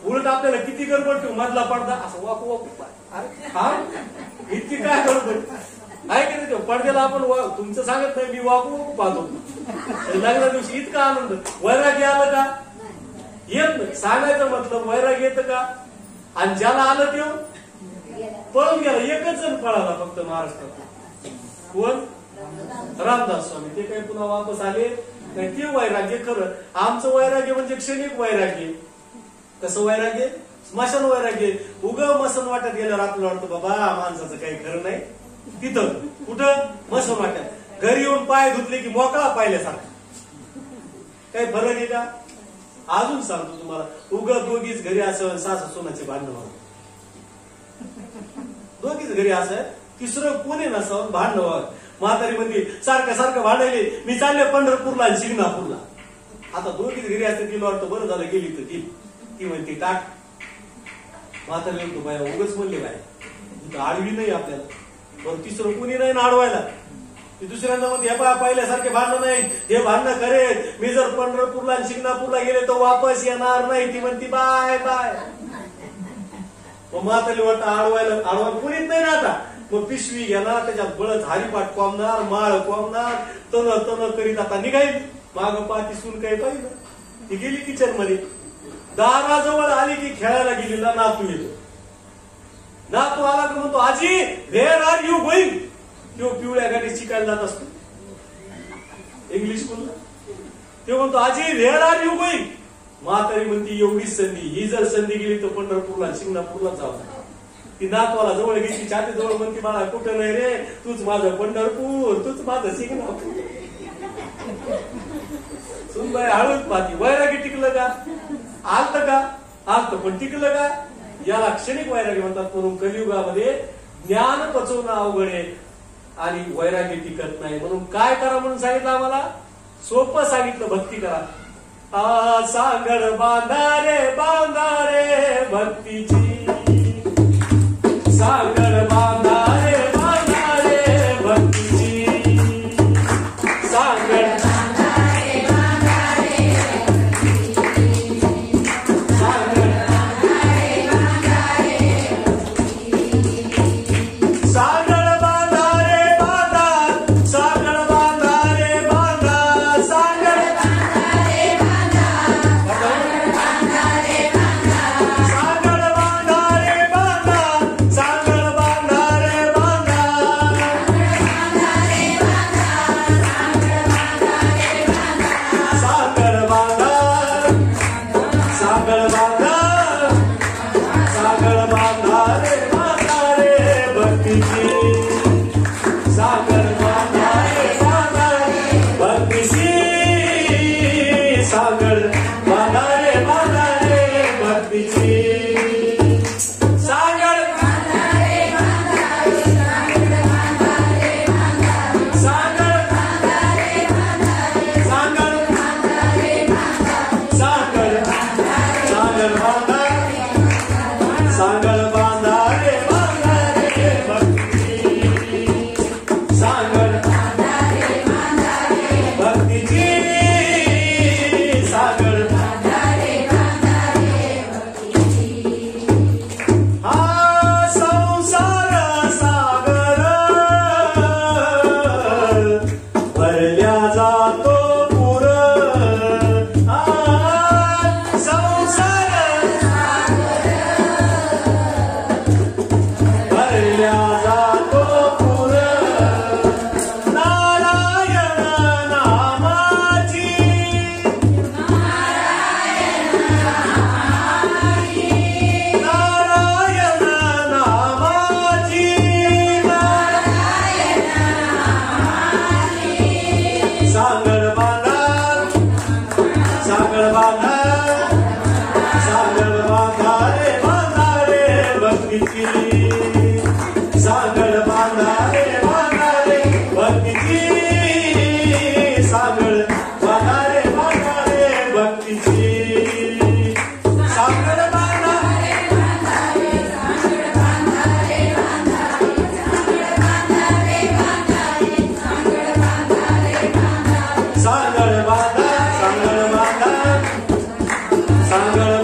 उलट आपल्याला किती गडबड ठेवू, मधला पडदा असं वाकू वाकू. अरे हा इतकी काय गडबड आहे की नाही? पडद्याला आपण तुमचं सांगत नाही, मी वाकू वाकू पाहतो. लग्ना दिवशी इतका आनंद. वैराग्य आलं का? येत नाही. सांगायचं मतलब वैराग्य येतं का? आणि ज्याला आलं ते पळून गेला. एकच जण पळाला फक्त महाराष्ट्रात. कोण? रामदास स्वामी. ते काही पुन्हा वापस आले नाही. ते वैराग्य खरं. आमचं वैराग्य म्हणजे क्षणिक वैराग्य. कसं वैराग्य? स्मशान वैराग्य. उगं मसन वाटत गेल्यावर आपल्याला वाटतं बाबा माणसाचं काही खरं नाही. तिथं कुठं? मसन वाटत. घरी येऊन पाय धुतले की मोकळा पाहिल्यासारखा. काही फरक आहे का? अजून सांगतो तुम्हाला, उगं दोघीच घरी असं सासू सोनाचे भांडण व्हावं, दोघीच घरी असं तिसरं कोणी नसावं, भांडण व्हावं. म्हातारी म्हणते सारखं सारखं भांडायले, मी चालले पंढरपूरला आणि शिंगणापूरला. आता दोघीच घरी असते, तिला वाटतं बरं झालं गेली तर ती म्हणते टाक. म्हातारी म्हणतो बाया उगच म्हणले बाय, इथं आडवी नाही आपल्याला, पण तिसरं कोणी नाही ना अडवायला. ती दुसऱ्यांदा म्हणते हे पहिल्यासारखे भांडण नाही, हे भांडणं खरे, मी जर पंढरपूरला आणि शिंगणापूरला गेले तर वापस येणार नाही. ती म्हणती बाय बाय. मग म्हातारी वाटतं आडवायला कोणीच नाही ना आता. मग पिशवी घेणार, त्याच्यात बळच हारीपाठ कोंबणार, माळ कोंबणार, तन करीत आता निघाईल. माग पाठी सून काही पाहिजे. ती गेली किचन मध्ये, दाराजवळ आली की खेळायला गेलेला नातू येतो. नातू आला की म्हणतो आजी व्हेअर आर यू गोईंग? तो पिवळ्या गाडी शिकायला जात असतो इंग्लिश स्कूलला. तो म्हणतो आजी व्हेअर आर यू गोईंग? म्हातारी म्हणती एवढीच संधी, ही जर संधी गेली तर पंढरपूरला शिंगणापूरला जावं. ती नातवाला जवळ घेतली, छाती जवळ म्हणती मला कुठं नाही रे, तूच माझं पंढरपूर, तूच माझं शिंगणापूर. सुनबाई हळूच पाहती. वैरागी टिकलं का? आलत का? आलत, पण टिकलं का? याला क्षणिक वैरागी म्हणतात. म्हणून कलियुगामध्ये ज्ञान पचवणं अवघड आहे आणि वैरागी टिकत नाही. म्हणून काय करा म्हणून सांगितलं आम्हाला? सोपं सांगितलं, भक्ती करा. सांगड बांधारे भक्तीची, सांगड बांधारे भक्तीची, सांगड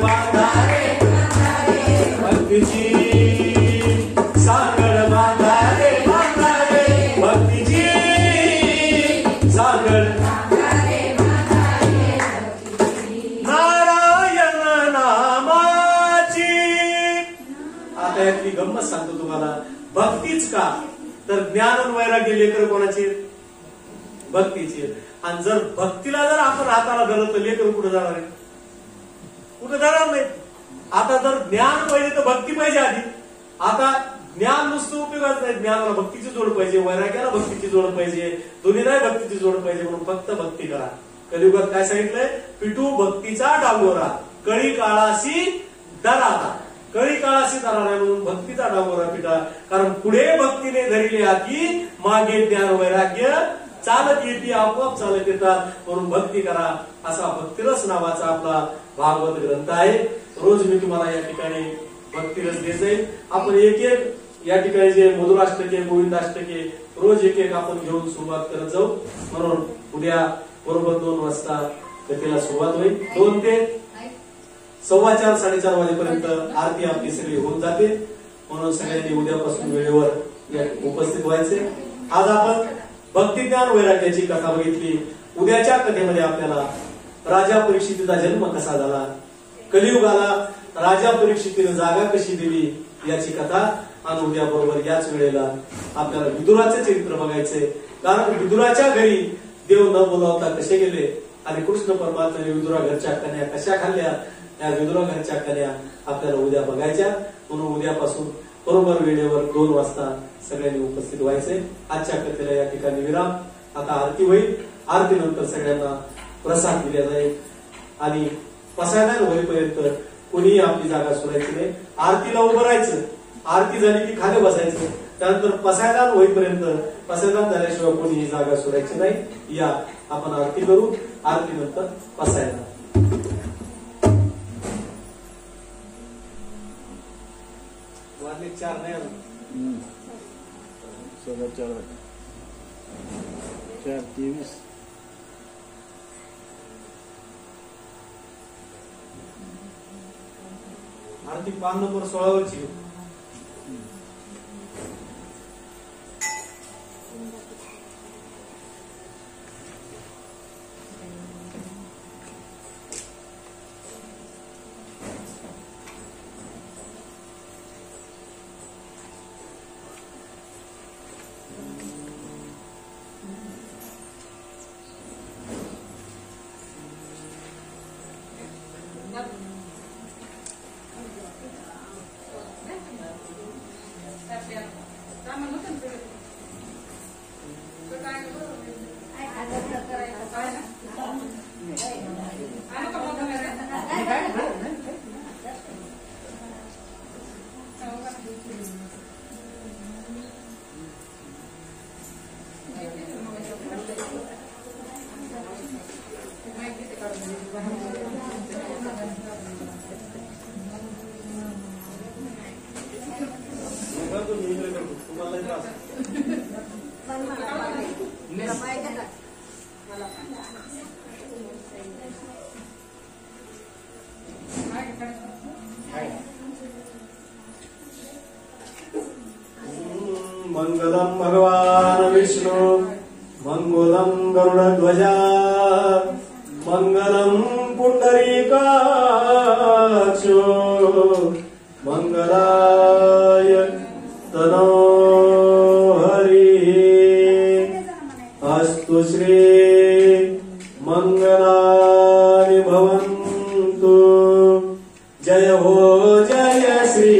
बांधा रे भक्तीची सागर बांधा रे भक्तीची सागर नारायण नामाची. आता यातली गंमत सांगतो तुम्हाला. भक्तीच का तर ज्ञान आणि वैराग्य लेकर कोणाचे? भक्तीचे. आणि जर भक्तीला जर आपण हाताला धरलं तर लेकर कुठे जाणार आहे? कुठे जाणार नाही. आता जर ज्ञान पाहिजे तर भक्ती पाहिजे आधी. आता ज्ञान नुसतं उपयोगाच नाही. ज्ञानाला भक्तीची जोड पाहिजे, वैराग्याला भक्तीची जोड पाहिजे, दोन्हीला भक्तीची जोड पाहिजे. म्हणून फक्त भक्ती करा. कलियुगात काय सांगितलंय? पिटू भक्तीचा डांगोरा कळी काळाशी दरारा. कळी काळाशी दरारा म्हणून भक्तीचा डांगोरा पिटा. कारण पुढे भक्तीने धरले हाती, मागे ज्ञान वैराग्य चालत येते, आपोआप चालत येतात. म्हणून भक्ती करा. असा भक्तिरस नावाचा आपला भागवत ग्रंथ आहे. रोज मी तुम्हाला या ठिकाणी भक्तिरस देत जाईल. आपण एक एक या ठिकाणी जे मधुराष्टके गोविंदाष्टके रोज एक एक आपण घेऊन सुरुवात करत जाऊ. म्हणून उद्या बरोबर 2 वाजता कथेला सुरुवात होईल. 2 ते 4:15 साडेचार वाजेपर्यंत आरती आपली सगळी होऊन जाते. म्हणून सगळ्यांनी उद्यापासून वेळेवर उपस्थित व्हायचे. आज आपण भक्ती ज्ञान वैराग्याची कथा बघितली. उद्याच्या कथेमध्ये आपल्याला राजा परीक्षितीचा जन्म कसा झाला, कलियुगाला राजा परीक्षितीने जागा कशी दिली याची कथा. आणि उद्या बरोबर याच वेळेला आपल्याला विदुराचे चरित्र बघायचे. कारण विदुराच्या घरी देव न बोलावता कसे गेले आणि कृष्ण परमात्म्याने विदुरा घरच्या कन्या कशा खाल्ल्या, या विदुरा घरच्या कन्या आपल्याला उद्या बघायच्या. म्हणून उद्यापासून बरोबर वेळेवर 2 वाजता सगळ्यांनी उपस्थित व्हायचे. आजच्या कथेला या ठिकाणी विराम. आता आरती होईल. आरतीनंतर सगळ्यांना प्रसाद दिला जाईल आणि पसायदान होईपर्यंत कोणीही आपली जागा सोडायची नाही. आरतीला उभं राहायचं. आरती झाली की खाली बसायचं. त्यानंतर पसायदान होईपर्यंत पसायदान झाल्याशिवाय कोणीही जागा सोडायची नाही. या आपण आरती करू. आरतीनंतर पसायदान. वाजले 4 नाही अजून. 4:23. आरती पान नंबर 16 वरची. मंगलम भगवान विष्णु मंगलम गरुडध्वजा मंगलम पुंडरीकाक्षो मंगलाय तनो हरि अस्तु श्री मंगलानि भवन्तु जय हो जय श्री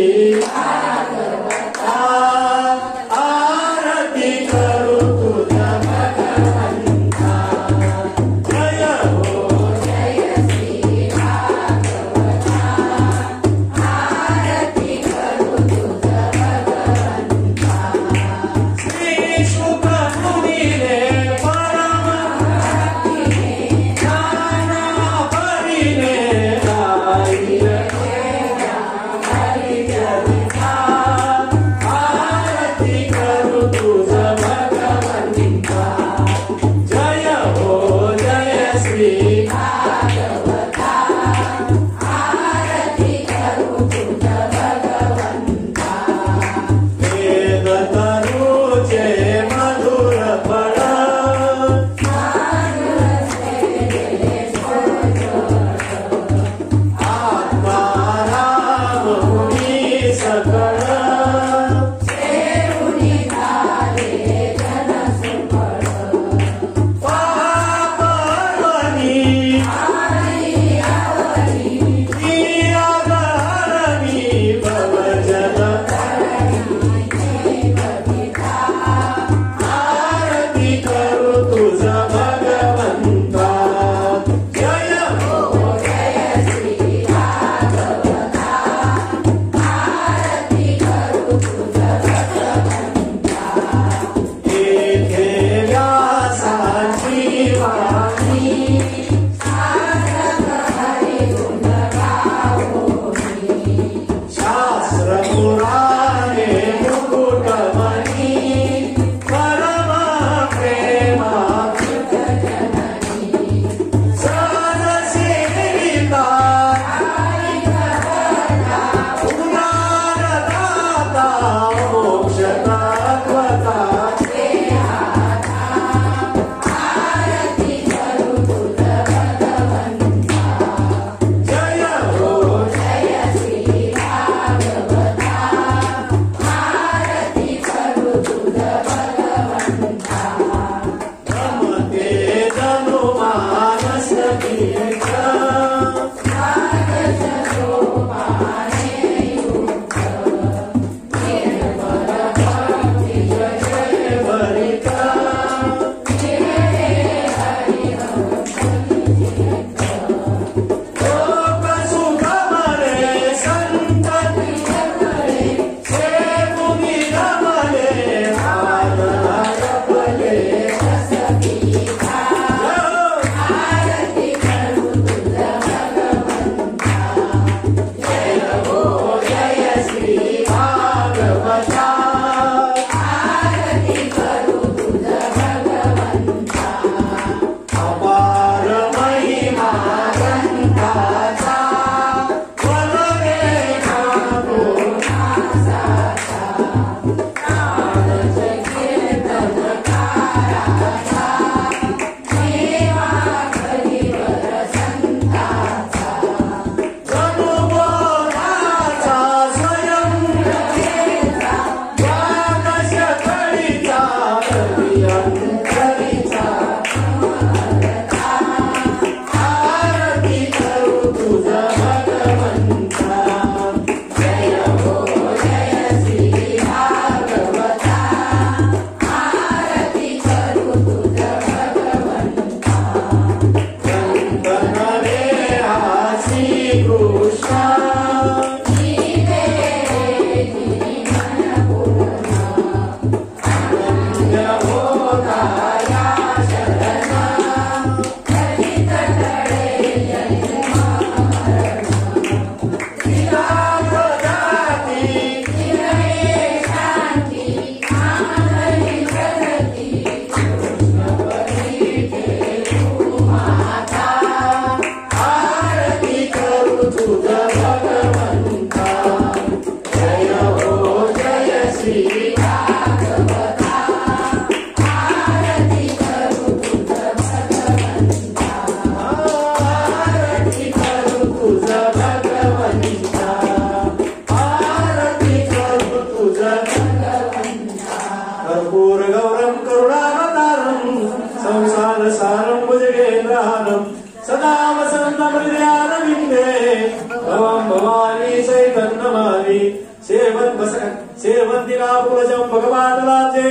भवानी सैतं नमामि सेवन्तिका पुरजं भगवानलाजे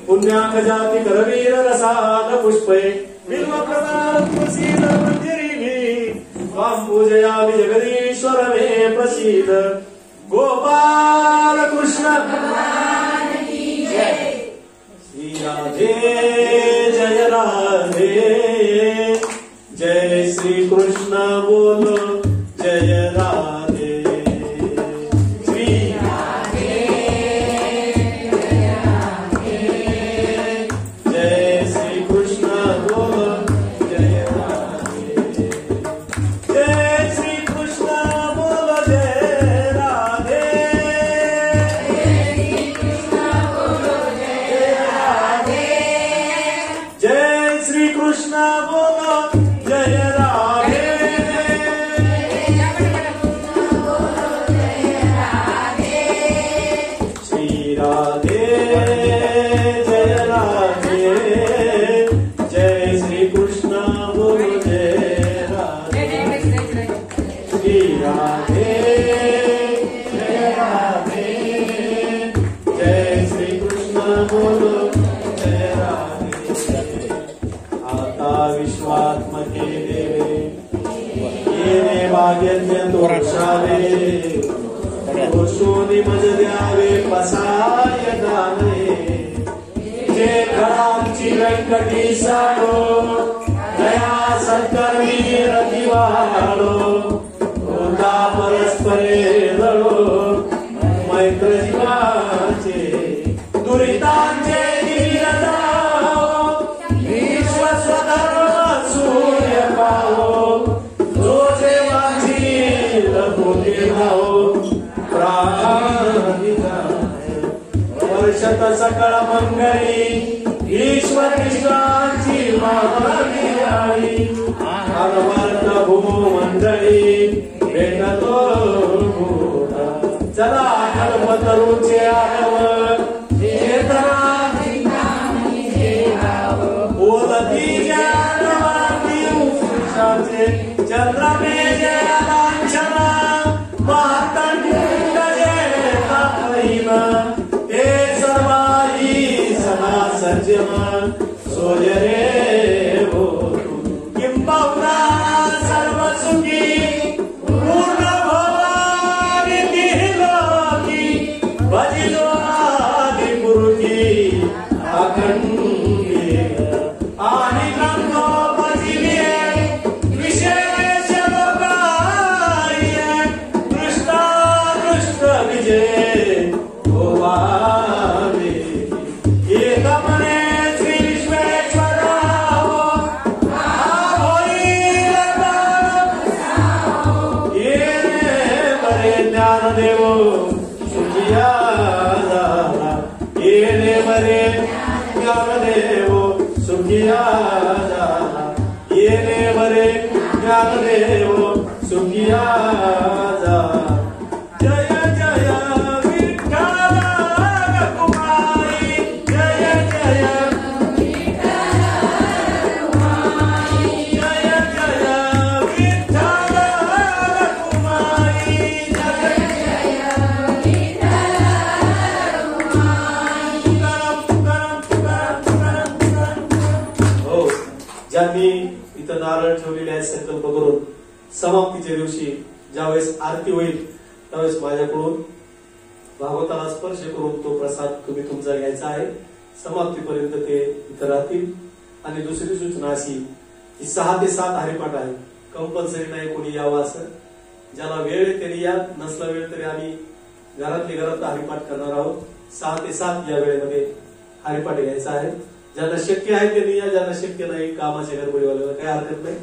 पुण्याकजाति करवीर रसाल पुष्पे बिल्वप्रदानं प्रसीद मञ्जरीमि त्वां पूजयामि जगदीश्वर मे प्रसीद गोपाल कृष्ण भगवान की जय। श्री राधे जय राधे जय श्री कृष्ण बोलो जय राधे श्री राधे जय राधे जय श्री कृष्ण बोलो जय राधे जय श्री कृष्ण बोलो जय राधे जय श्री कृष्ण बोलो जय राधे श्री राधे जय राधे जय श्री कृष्ण बोलो जय राधे श्री राधे जय राधे जय श्री कृष्ण बोलो जय राधे आता विश्वात्मके देवे येने भाग्यज्ञ तोषावे दोषोनि मज द्यावे पसाय दाने जे घरांची व्यंकटी साडो दया सत्कर्मी रतिवाडो होता परस्परे लढो मैत्र जीवाचे दुरितांचे धीरजाओ विश्वस्वधर्म सूर्य पाहो जो जेवाची लभोगे भाओ वर्षत सकळ मंगळी ईश्वर विश्वाची मागणी भगवंत भूमो मंडळी भेटतो चला कल्पतरूचे आगमन बोलती ज्ञानवादी पुरुषाचे चंद्रमे जया लांछना मातंड जयता महिमा ते सर्वाई सदा सज्जन सोय रे हो किंबहुना सर्व सुखी पूर्ण भवानी लोकी भजिलो आदि पुरुषी अखंडी आणि गंगो भजिले विशेष लोकाय कृष्ण कृष्ण विजय होवावे एकमने श्री विश्वेश्वर ये बरे ज्ञानदेव सुखिया झाला येणे बरे ज्ञानदेव सुखिया झाला येणे बरे ज्ञानदेव सुखिया झाला जय जय विठ्ठल कुमारी जय जय जय जय विठ्ठल कुमारी हो ज्यांनी इथं नारळ ठेवलेले आहे संकल्प करून समाप्तीच्या दिवशी ज्यावेळेस आरती होईल त्यावेळेस माझ्याकडून भागवताला स्पर्श करून तो प्रसाद तुम्ही तुमचा घ्यायचा आहे समाप्तीपर्यंत ते इथं राहतील। आणि दुसरी सूचना अशी की 6 ते 7 हरिपाठ आहे कंपल्सरी नाही कोणी यावं असं ज्याला वेळ आहे तरी या नसला वेळ तरी आम्ही घरातले घरात हरिपाठ करणार आहोत 6 ते 7 या वेळेमध्ये हरिपाठ घ्यायचा आहे ज्यांना शक्य आहे त्यांनी या ज्यांना शक्य नाही कामाच्या गडबडीवाल्याला काही हरकत नाही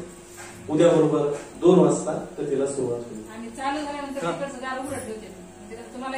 उद्या बरोबर 2 वाजता तर तिला सुरुवात होईल आणि चालू झाल्यानंतर तिकडचं दार उघडं ठेवते म्हणजे तुम्हाला